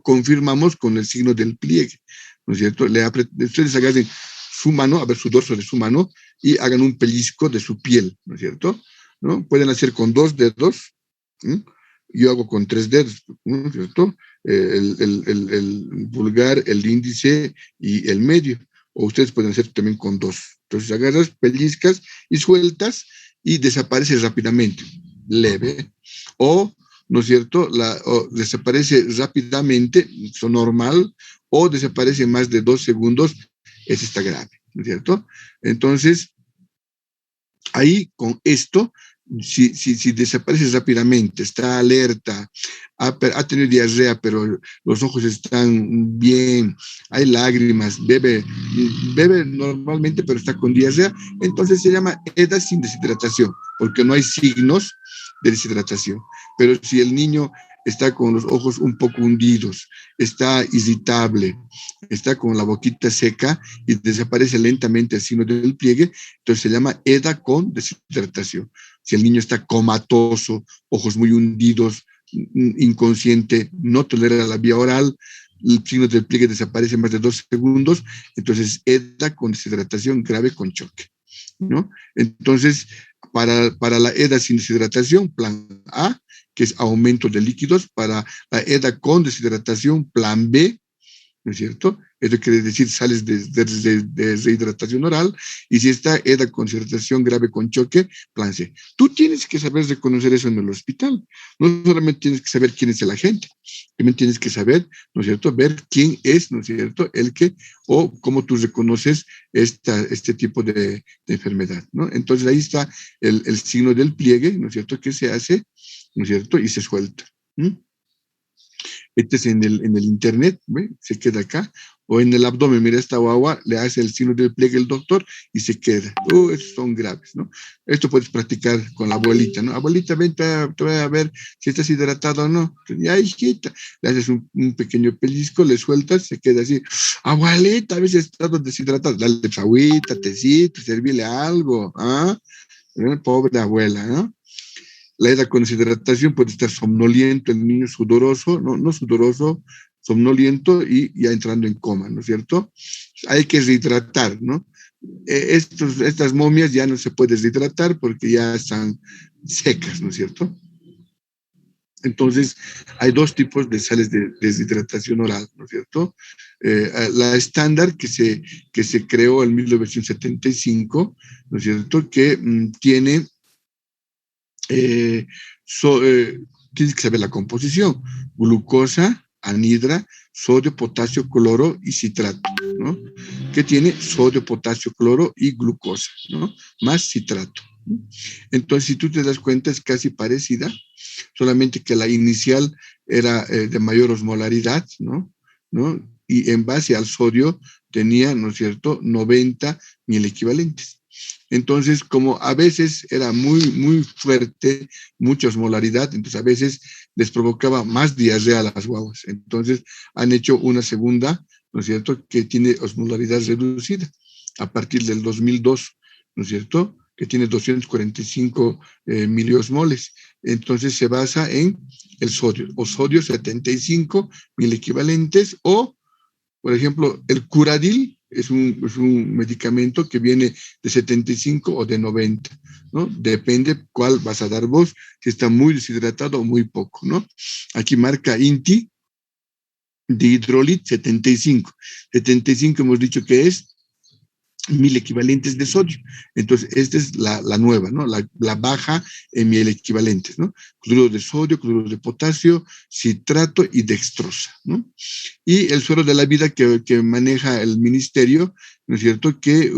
Confirmamos con el signo del pliegue, ¿no es cierto? Ustedes agarren su mano, a ver su dorso de su mano, y hagan un pellizco de su piel, ¿no es cierto? ¿No? Pueden hacer con 2 dedos, ¿sí? Yo hago con 3 dedos, ¿no es cierto? El pulgar, el índice y el medio. O ustedes pueden hacer también con 2. Entonces agarras, pellizcas y sueltas y desaparece rápidamente, leve. O, ¿no es cierto? O desaparece rápidamente, eso normal, o desaparece en más de 2 segundos, eso está grave, ¿no es cierto? Entonces, ahí con esto, si desaparece rápidamente, está alerta, ha tenido diarrea, pero los ojos están bien, hay lágrimas, bebe normalmente, pero está con diarrea, entonces se llama EDA sin deshidratación, porque no hay signos de deshidratación. Pero si el niño está con los ojos un poco hundidos, está irritable, está con la boquita seca y desaparece lentamente el signo del pliegue, entonces se llama EDA con deshidratación. Si el niño está comatoso, ojos muy hundidos, inconsciente, no tolera la vía oral, el signo del pliegue desaparece en más de 2 segundos, entonces EDA con deshidratación grave con choque, ¿no? Entonces, para la EDA sin deshidratación, plan A, que es aumento de líquidos; para la EDA con deshidratación, plan B, ¿no es cierto? Eso quiere decir sales de deshidratación oral, y si está EDA con deshidratación grave con choque, plan C. Tú tienes que saber reconocer eso en el hospital. No solamente tienes que saber quién es el agente, también tienes que saber, ¿no es cierto?, ver quién es, ¿no es cierto?, el que, o cómo tú reconoces este tipo de enfermedad, ¿no? Entonces ahí está el signo del pliegue, ¿no es cierto?, que se hace, ¿no es cierto?, y se suelta. Este es en el internet, ¿ve? Se queda acá, o en el abdomen, mira, esta guagua le hace el signo del pliegue el doctor y se queda. Estos son graves, ¿no? Esto puedes practicar con la abuelita, ¿no? Abuelita, ven, te voy a ver si estás hidratado o no. Ya, hijita, le haces un pequeño pellizco, le sueltas, se queda así. Abuelita, a veces estás deshidratado, dale agüita, tecito, servíle algo, ¿ah? Pobre abuela, ¿no? La EDA con deshidratación puede estar somnoliento, el niño sudoroso, no sudoroso, somnoliento y ya entrando en coma, ¿no es cierto? Hay que rehidratar, ¿no? Estas momias ya no se pueden rehidratar porque ya están secas, ¿no es cierto? Entonces, hay 2 tipos de sales de deshidratación oral, ¿no es cierto? La estándar que se creó en 1975, ¿no es cierto?, que tiene eh, tienes que saber la composición: glucosa, anhidra, sodio, potasio, cloro y citrato, ¿no? Que tiene sodio, potasio, cloro y glucosa, ¿no? Más citrato. Entonces, si tú te das cuenta, es casi parecida, solamente que la inicial era de mayor osmolaridad, ¿no? Y en base al sodio tenía, ¿no es cierto?, 90 mil equivalentes. Entonces, como a veces era muy, muy fuerte, mucha osmolaridad, entonces a veces les provocaba más diarrea a las guaguas. Entonces, han hecho una segunda, ¿no es cierto?, que tiene osmolaridad reducida a partir del 2002, ¿no es cierto?, que tiene 245 miliosmoles. Entonces, se basa en el sodio, o sodio 75 mil equivalentes, o, por ejemplo, el Curadil es un medicamento que viene de 75 o de 90, ¿no? Depende cuál vas a dar vos, si está muy deshidratado o muy poco, ¿no? Aquí marca INTI de hidrolit 75. 75 hemos dicho que es 1000 equivalentes de sodio. Entonces, esta es la nueva, ¿no? La baja en 1000 equivalentes, ¿no? Cloruro de sodio, cloruro de potasio, citrato y dextrosa, ¿no? Y el suero de la vida que maneja el ministerio, ¿no es cierto?, que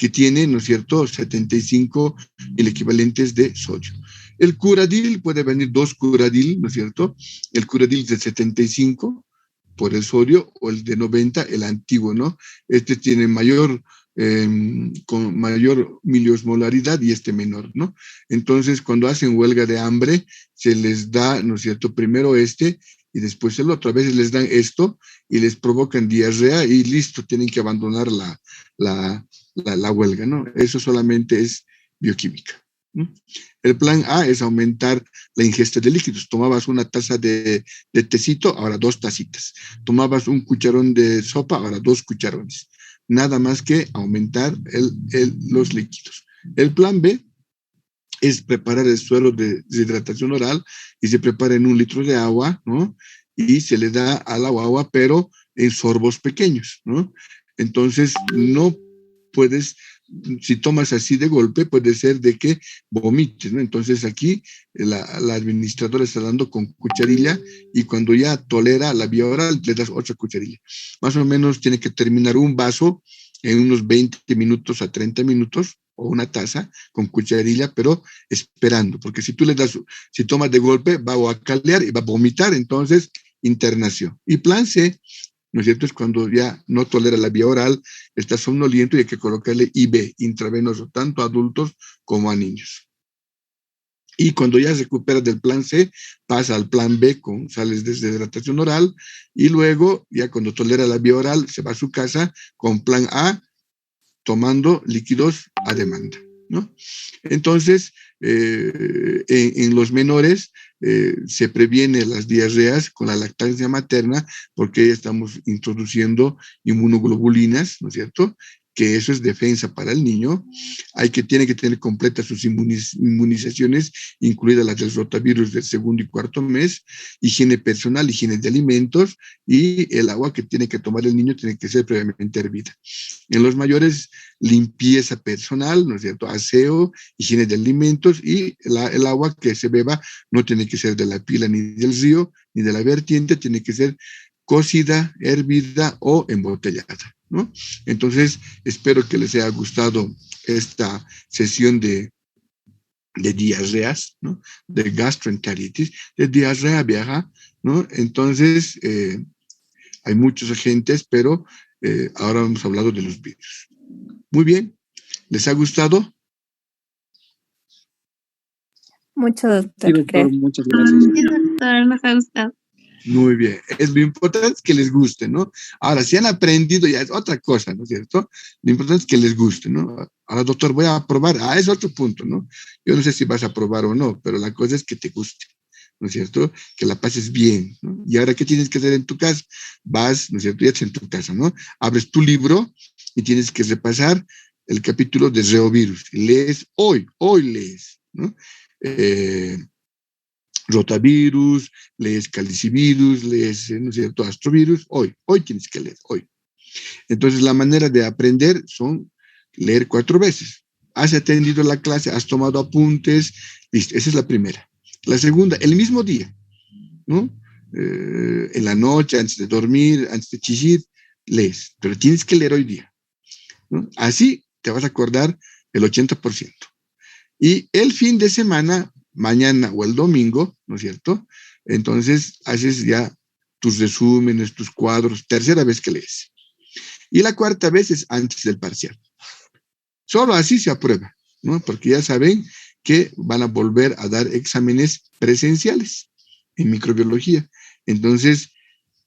tiene, ¿no es cierto?, 75 mil equivalentes de sodio. El curadil puede venir 2 curadil, ¿no es cierto? El curadil de 75 por el sodio, o el de 90, el antiguo, ¿no? Este tiene con mayor miliosmolaridad y este menor, ¿no? Entonces, cuando hacen huelga de hambre, se les da, ¿no es cierto?, primero este y después el otro. A veces les dan esto y les provocan diarrea y listo, tienen que abandonar la huelga, ¿no? Eso solamente es bioquímica, ¿no? El plan A es aumentar la ingesta de líquidos. Tomabas una taza de tecito, ahora 2 tacitas. Tomabas un cucharón de sopa, ahora 2 cucharones. Nada más que aumentar los líquidos. El plan B es preparar el suero de deshidratación oral y se prepara en 1 litro de agua, ¿no? Y se le da al agua, pero en sorbos pequeños, ¿no? Entonces, no puedes, si tomas así de golpe, puede ser de que vomites, ¿no? Entonces aquí la administradora está dando con cucharilla y cuando ya tolera la vía oral, le das otra cucharilla. Más o menos tiene que terminar un vaso en unos 20 minutos a 30 minutos, o una taza con cucharilla, pero esperando, porque si tú le das, si tomas de golpe, va a calear y va a vomitar, entonces internación. Y plan C, ¿no es cierto?, es cuando ya no tolera la vía oral, está somnoliento y hay que colocarle IV, intravenoso, tanto a adultos como a niños. Y cuando ya se recupera del plan C, pasa al plan B con sales de deshidratación oral, y luego, ya cuando tolera la vía oral, se va a su casa con plan A, tomando líquidos a demanda, ¿no? Entonces, en los menores se previene las diarreas con la lactancia materna porque ya estamos introduciendo inmunoglobulinas, ¿no es cierto?, que eso es defensa para el niño. Tiene que tener completas sus inmunizaciones, incluidas las del rotavirus del 2º y 4º mes, higiene personal, higiene de alimentos, y el agua que tiene que tomar el niño tiene que ser previamente hervida. En los mayores, limpieza personal, ¿no es cierto?, aseo, higiene de alimentos, y el agua que se beba no tiene que ser de la pila, ni del río, ni de la vertiente, tiene que ser cocida, hervida o embotellada, ¿no? Entonces, espero que les haya gustado esta sesión de diarreas, ¿no?, de gastroenteritis, de diarrea vieja, ¿no? Entonces, hay muchos agentes, pero ahora hemos hablado de los virus. Muy bien, ¿les ha gustado? Mucho, doctor. Sí, doctor, muchas gracias. Sí, doctor, nos ha gustado. Muy bien, es lo importante es que les guste, ¿no? Ahora, si han aprendido ya es otra cosa, ¿no es cierto? Lo importante es que les guste, ¿no? Ahora, doctor, voy a aprobar, es otro punto, ¿no? Yo no sé si vas a aprobar o no, pero la cosa es que te guste, ¿no es cierto?, que la pases bien, ¿no? Y ahora, ¿qué tienes que hacer en tu casa? Vas, ¿no es cierto?, ya estás en tu casa, ¿no? Abres tu libro y tienes que repasar el capítulo de reovirus. Lees hoy lees, ¿no? Rotavirus, lees calicivirus, lees, ¿no es cierto?, astrovirus, hoy tienes que leer, hoy. Entonces, la manera de aprender son leer 4 veces. Has atendido la clase, has tomado apuntes, listo, esa es la primera. La segunda, el mismo día, ¿no? En la noche, antes de dormir, antes de chillir, lees, pero tienes que leer hoy día, ¿no? Así te vas a acordar el 80%. Y el fin de semana, mañana o el domingo, ¿no es cierto?, entonces haces ya tus resúmenes, tus cuadros, tercera vez que lees. Y la cuarta vez es antes del parcial. Solo así se aprueba, ¿no? Porque ya saben que van a volver a dar exámenes presenciales en microbiología. Entonces,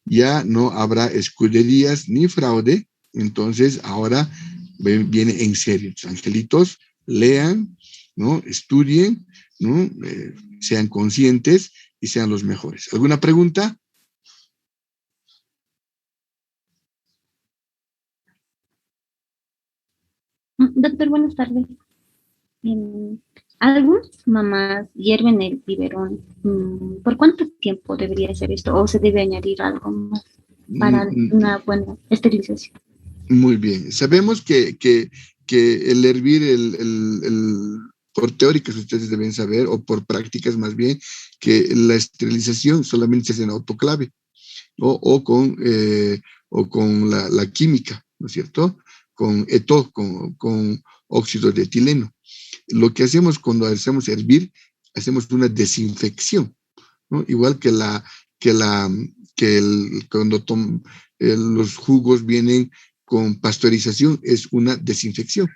ya no habrá escuderías ni fraude. Entonces, ahora viene en serio. Angelitos, lean, ¿no?, estudien, ¿no?, sean conscientes y sean los mejores. ¿Alguna pregunta? Doctor, buenas tardes. Algunas mamás hierven el biberón. ¿Por cuánto tiempo debería hacer esto? ¿O se debe añadir algo más para una buena esterilización? Muy bien. Sabemos que el hervir, por teóricas ustedes deben saber, o por prácticas más bien, que la esterilización solamente se hace en autoclave o con la química, ¿no es cierto?, con ETO, con óxido de etileno. Lo que hacemos cuando hacemos hervir, hacemos una desinfección, ¿no? Igual que cuando los jugos vienen con pasteurización, es una desinfección.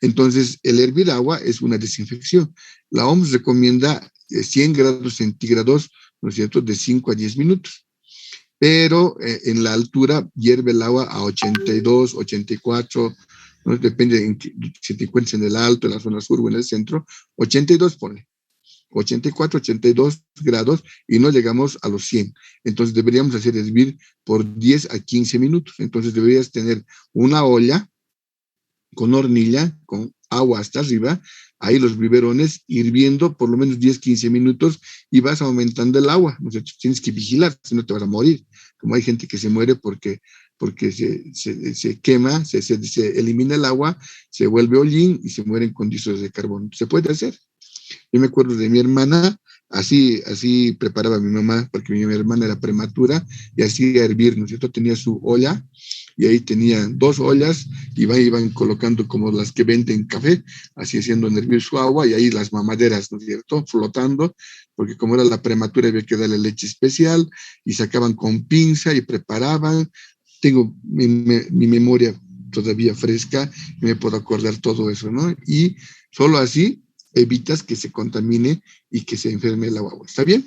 Entonces, el hervir agua es una desinfección. La OMS recomienda 100 grados centígrados, ¿no es cierto?, de 5 a 10 minutos. Pero en la altura hierve el agua a 82, 84, ¿no? Depende si te encuentras en el alto, en la zona sur o en el centro, 82 ponle. 84, 82 grados y no llegamos a los 100. Entonces deberíamos hacer hervir por 10 a 15 minutos. Entonces deberías tener una olla con hornilla, con agua hasta arriba, ahí los biberones hirviendo por lo menos 10, 15 minutos y vas aumentando el agua. O sea, tienes que vigilar, si no te vas a morir. Como hay gente que se muere porque se quema, se elimina el agua, se vuelve hollín y se mueren con dióxido de carbono. Se puede hacer. Yo me acuerdo de mi hermana, así preparaba mi mamá, porque mi hermana era prematura, y hacía hervir, ¿no es cierto? Tenía su olla, y ahí tenía 2 ollas, y iban colocando como las que venden café, así haciendo hervir su agua, y ahí las mamaderas, ¿no es cierto? Flotando, porque como era la prematura había que darle leche especial, y sacaban con pinza y preparaban. Tengo mi memoria todavía fresca, y me puedo acordar todo eso, ¿no? Y solo así evitas que se contamine y que se enferme el agua. ¿Está bien?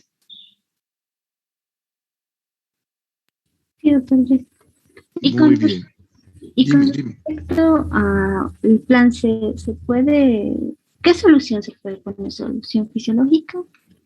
Sí, doctor. Muy bien. Y con Dime. respecto al plan, ¿se puede, qué solución se puede poner? ¿Solución fisiológica?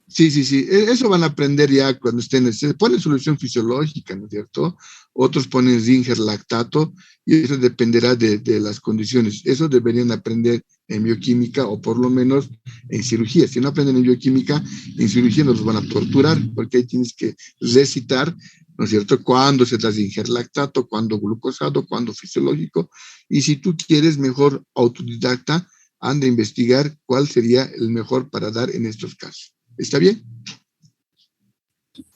Sí. Eso van a aprender ya cuando se pone solución fisiológica, ¿no es cierto? Otros ponen Zinger lactato y eso dependerá de las condiciones. Eso deberían aprender en bioquímica o por lo menos en cirugía. Si no aprenden en bioquímica, en cirugía nos van a torturar porque ahí tienes que recitar, ¿no es cierto?, cuándo se da Zinger lactato, cuándo glucosado, cuándo fisiológico. Y si tú quieres mejor autodidacta, anda a investigar cuál sería el mejor para dar en estos casos. ¿Está bien?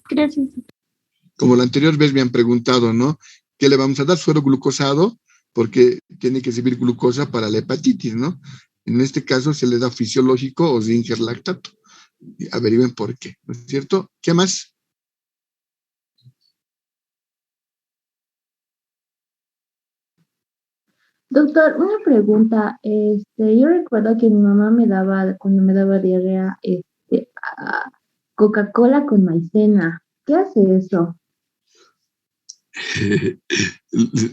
Gracias. Como la anterior vez me han preguntado, ¿no? ¿Qué le vamos a dar? Suero glucosado, porque tiene que servir glucosa para la hepatitis, ¿no? En este caso se le da fisiológico o Zinger lactato. Averigüen por qué, ¿no es cierto? ¿Qué más? Doctor, una pregunta. Yo recuerdo que mi mamá me daba, cuando me daba diarrea, Coca-Cola con maicena. ¿Qué hace eso?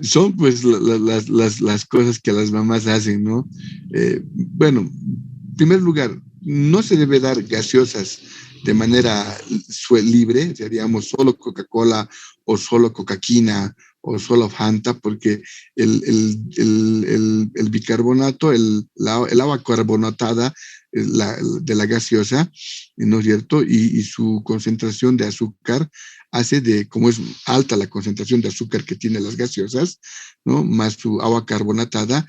Son pues las cosas que las mamás hacen, ¿no? Bueno, en primer lugar, no se debe dar gaseosas de manera libre, digamos solo Coca-Cola o solo Coca-Quina o solo Fanta, porque el bicarbonato, el agua carbonatada de la gaseosa, ¿no es cierto? Y su concentración de azúcar como es alta la concentración de azúcar que tiene las gaseosas, ¿no? Más su agua carbonatada,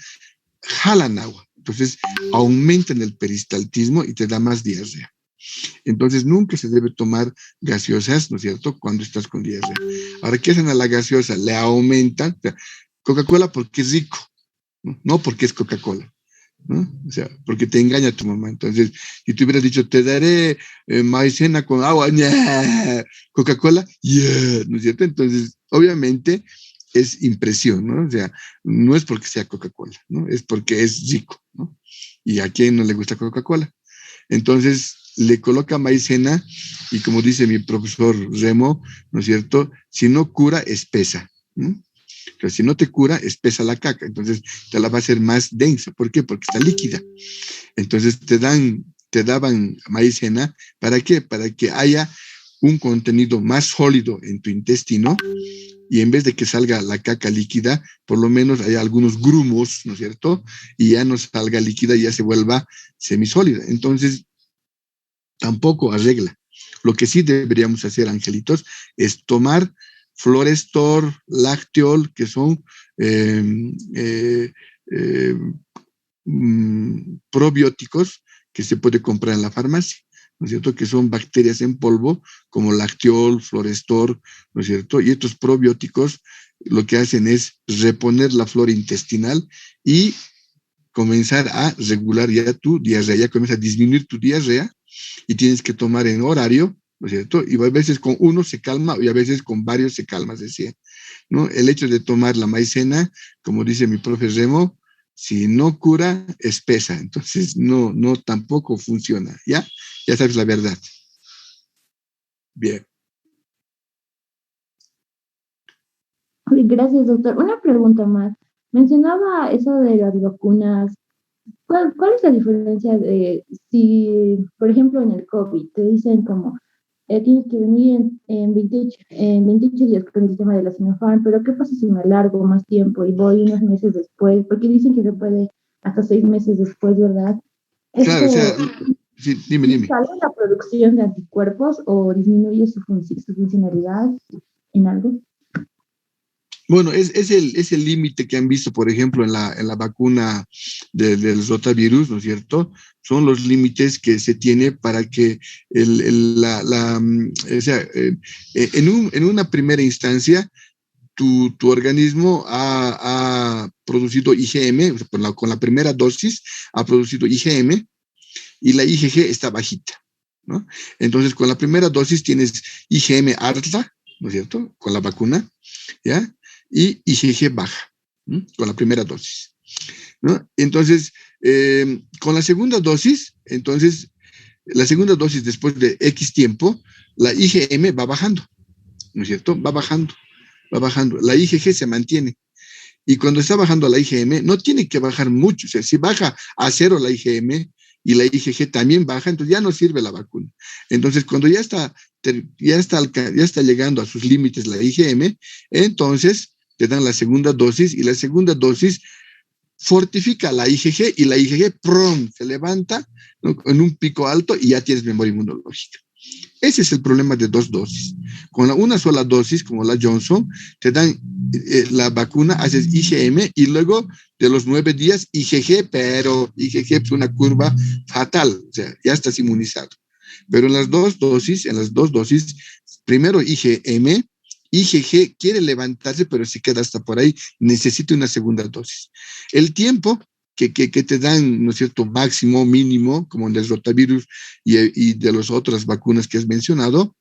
jalan agua. Entonces, aumentan el peristaltismo y te da más diarrea. Entonces, nunca se debe tomar gaseosas, ¿no es cierto?, cuando estás con diarrea. Ahora, ¿qué hacen a la gaseosa? Le aumentan. O sea, Coca-Cola porque es rico, no porque es Coca-Cola, ¿no? O sea, porque te engaña tu mamá. Entonces, si tú hubieras dicho, te daré maicena con agua, Coca-Cola, ¿no es cierto? Entonces, obviamente es impresión, ¿no? O sea, no es porque sea Coca-Cola, ¿no? Es porque es rico, ¿no? ¿Y a quién no le gusta Coca-Cola? Entonces, le coloca maicena y como dice mi profesor Remo, ¿no es cierto? Si no cura, espesa, ¿no? Pero si no te cura, espesa la caca. Entonces te la va a hacer más densa. ¿Por qué? Porque está líquida. Entonces te daban maicena. ¿Para qué? Para que haya un contenido más sólido en tu intestino y en vez de que salga la caca líquida, por lo menos haya algunos grumos, ¿no es cierto? Y ya no salga líquida y ya se vuelva semisólida. Entonces, tampoco arregla. Lo que sí deberíamos hacer, angelitos, es tomar Florestor, Lacteol, que son probióticos que se puede comprar en la farmacia, ¿no es cierto? Que son bacterias en polvo, como Lacteol, Florestor, ¿no es cierto? Y estos probióticos lo que hacen es reponer la flora intestinal y comenzar a regular ya tu diarrea, ya comienza a disminuir tu diarrea y tienes que tomar en horario, ¿no es cierto? Y a veces con uno se calma y a veces con varios se calma, decía, ¿no? El hecho de tomar la maicena, como dice mi profe Remo, si no cura, espesa, entonces no tampoco funciona, ¿ya? Ya sabes la verdad. Bien. Gracias, doctor. Una pregunta más. Mencionaba eso de las vacunas. ¿Cuál es la diferencia de si, por ejemplo, en el COVID te dicen como tienes que venir en 28 días con el tema de la Sinopharm, pero qué pasa si me alargo más tiempo y voy unos meses después? Porque dicen que se puede hasta 6 meses después, ¿verdad? Claro, o sea, ¿Esto sí, dime. sale la producción de anticuerpos o disminuye su funcionalidad en algo? Bueno, es el límite que han visto, por ejemplo, en la vacuna del rotavirus, ¿no es cierto? Son los límites que se tiene para que o sea, en una primera instancia, tu organismo ha producido IgM, o sea, con la primera dosis ha producido IgM y la IgG está bajita, ¿no? Entonces, con la primera dosis tienes IgM alta, ¿no es cierto? Con la vacuna, ¿ya? Y IgG baja, ¿no? Con la primera dosis, ¿no? Entonces, con la segunda dosis, la segunda dosis después de X tiempo, la IgM va bajando, ¿no es cierto? Va bajando. La IgG se mantiene. Y cuando está bajando la IgM, no tiene que bajar mucho. O sea, si baja a cero la IgM y la IgG también baja, entonces ya no sirve la vacuna. Entonces, cuando ya está llegando a sus límites la IgM, entonces te dan la segunda dosis y la segunda dosis fortifica la IgG y la IgG ¡prum! Se levanta, ¿no? En un pico alto y ya tienes memoria inmunológica. Ese es el problema de dos dosis. Con una sola dosis, como la Johnson, te dan la vacuna, haces IgM y luego de los 9 días IgG, pero IgG es una curva fatal, o sea, ya estás inmunizado. Pero en las dos dosis, primero IgM, IgG quiere levantarse, pero si queda hasta por ahí, necesita una segunda dosis. El tiempo que te dan, ¿no es cierto?, máximo, mínimo, como en el rotavirus y de las otras vacunas que has mencionado,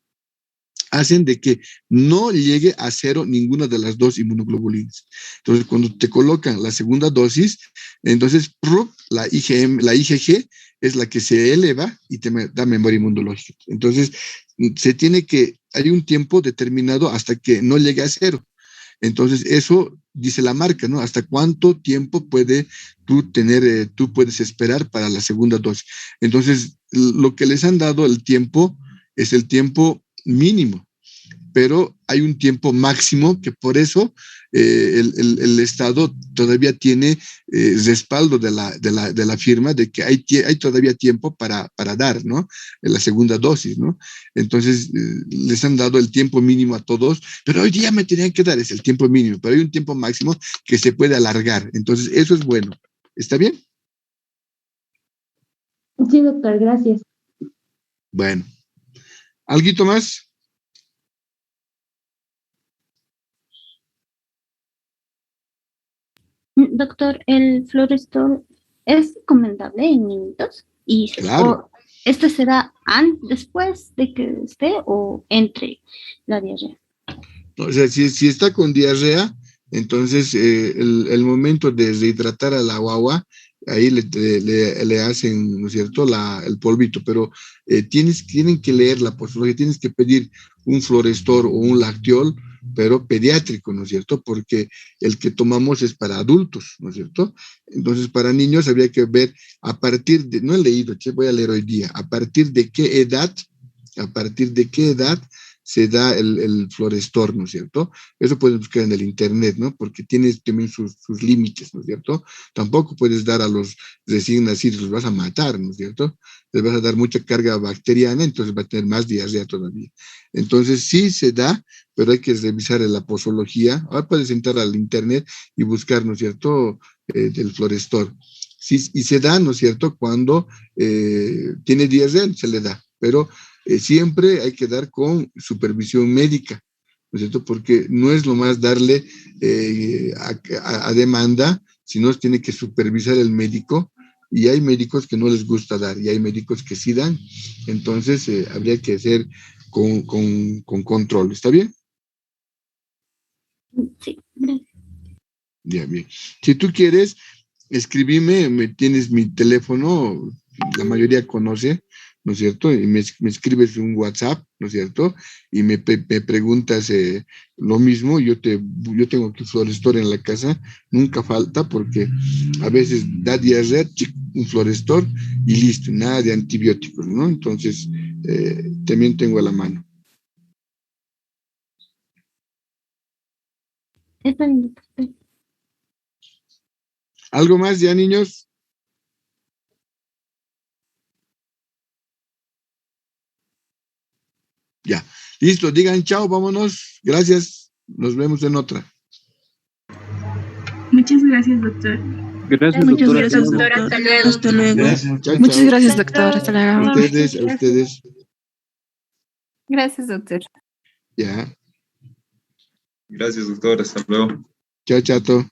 hacen de que no llegue a cero ninguna de las dos inmunoglobulinas. Entonces, cuando te colocan la segunda dosis, entonces la IgG es la que se eleva y te da memoria inmunológica. Entonces, hay un tiempo determinado hasta que no llegue a cero. Entonces, eso dice la marca, ¿no? ¿Hasta cuánto tiempo tú puedes esperar para la segunda dosis? Entonces, lo que les han dado el tiempo es el tiempo mínimo, pero hay un tiempo máximo que por eso el Estado todavía tiene respaldo de la firma de que hay todavía tiempo para dar, ¿no? La segunda dosis, ¿no? Entonces, les han dado el tiempo mínimo a todos, pero hoy día me tenían que dar, es el tiempo mínimo, pero hay un tiempo máximo que se puede alargar. Entonces, eso es bueno. ¿Está bien? Sí, doctor, gracias. Bueno. ¿Alguito más? Doctor, ¿el Florestor es recomendable en niños? Claro. ¿Este se da después de que esté o entre la diarrea? O sea, si está con diarrea, entonces el momento de rehidratar a la guagua, ahí le hacen, ¿no es cierto?, el polvito, pero tienen que leer la posología, tienes que pedir un Florestor o un Lactiol, pero pediátrico, ¿no es cierto?, porque el que tomamos es para adultos, ¿no es cierto? Entonces, para niños habría que ver no he leído, voy a leer hoy día, a partir de qué edad se da el Florestor, ¿no es cierto? Eso puedes buscar en el internet, ¿no? Porque tiene también sus límites, ¿no es cierto? Tampoco puedes dar a los recién nacidos, los vas a matar, ¿no es cierto? Les vas a dar mucha carga bacteriana, entonces va a tener más diarrea todavía. Entonces sí se da, pero hay que revisar en la posología. Ahora puedes entrar al internet y buscar, ¿no es cierto?, del Florestor. Sí, y se da, ¿no es cierto?, cuando tiene diarrea, se le da, pero siempre hay que dar con supervisión médica, ¿no es cierto? Porque no es lo más darle a demanda, sino tiene que supervisar el médico y hay médicos que no les gusta dar, y hay médicos que sí dan. Entonces, habría que hacer con control. ¿Está bien? Sí, gracias. Ya, bien. Si tú quieres, escribime, tienes mi teléfono, la mayoría conoce, ¿no es cierto? Y me escribes un WhatsApp, ¿no es cierto? Y me preguntas lo mismo. Yo tengo aquí Florestor en la casa, nunca falta, porque a veces da diarrea, un Florestor y listo, nada de antibióticos, ¿no? Entonces, también tengo a la mano. Está bien, doctor. ¿Algo más ya, niños? Ya, listo, digan chao, vámonos. Gracias, nos vemos en otra. Muchas gracias, doctor. Gracias, Muchas doctora. gracias, doctor. Hasta luego. Gracias. Chao, Muchas chao. gracias, doctor. Hasta A luego. ustedes, a ustedes. Gracias, doctor. Ya, Gracias, doctor. Hasta luego. chao, chato.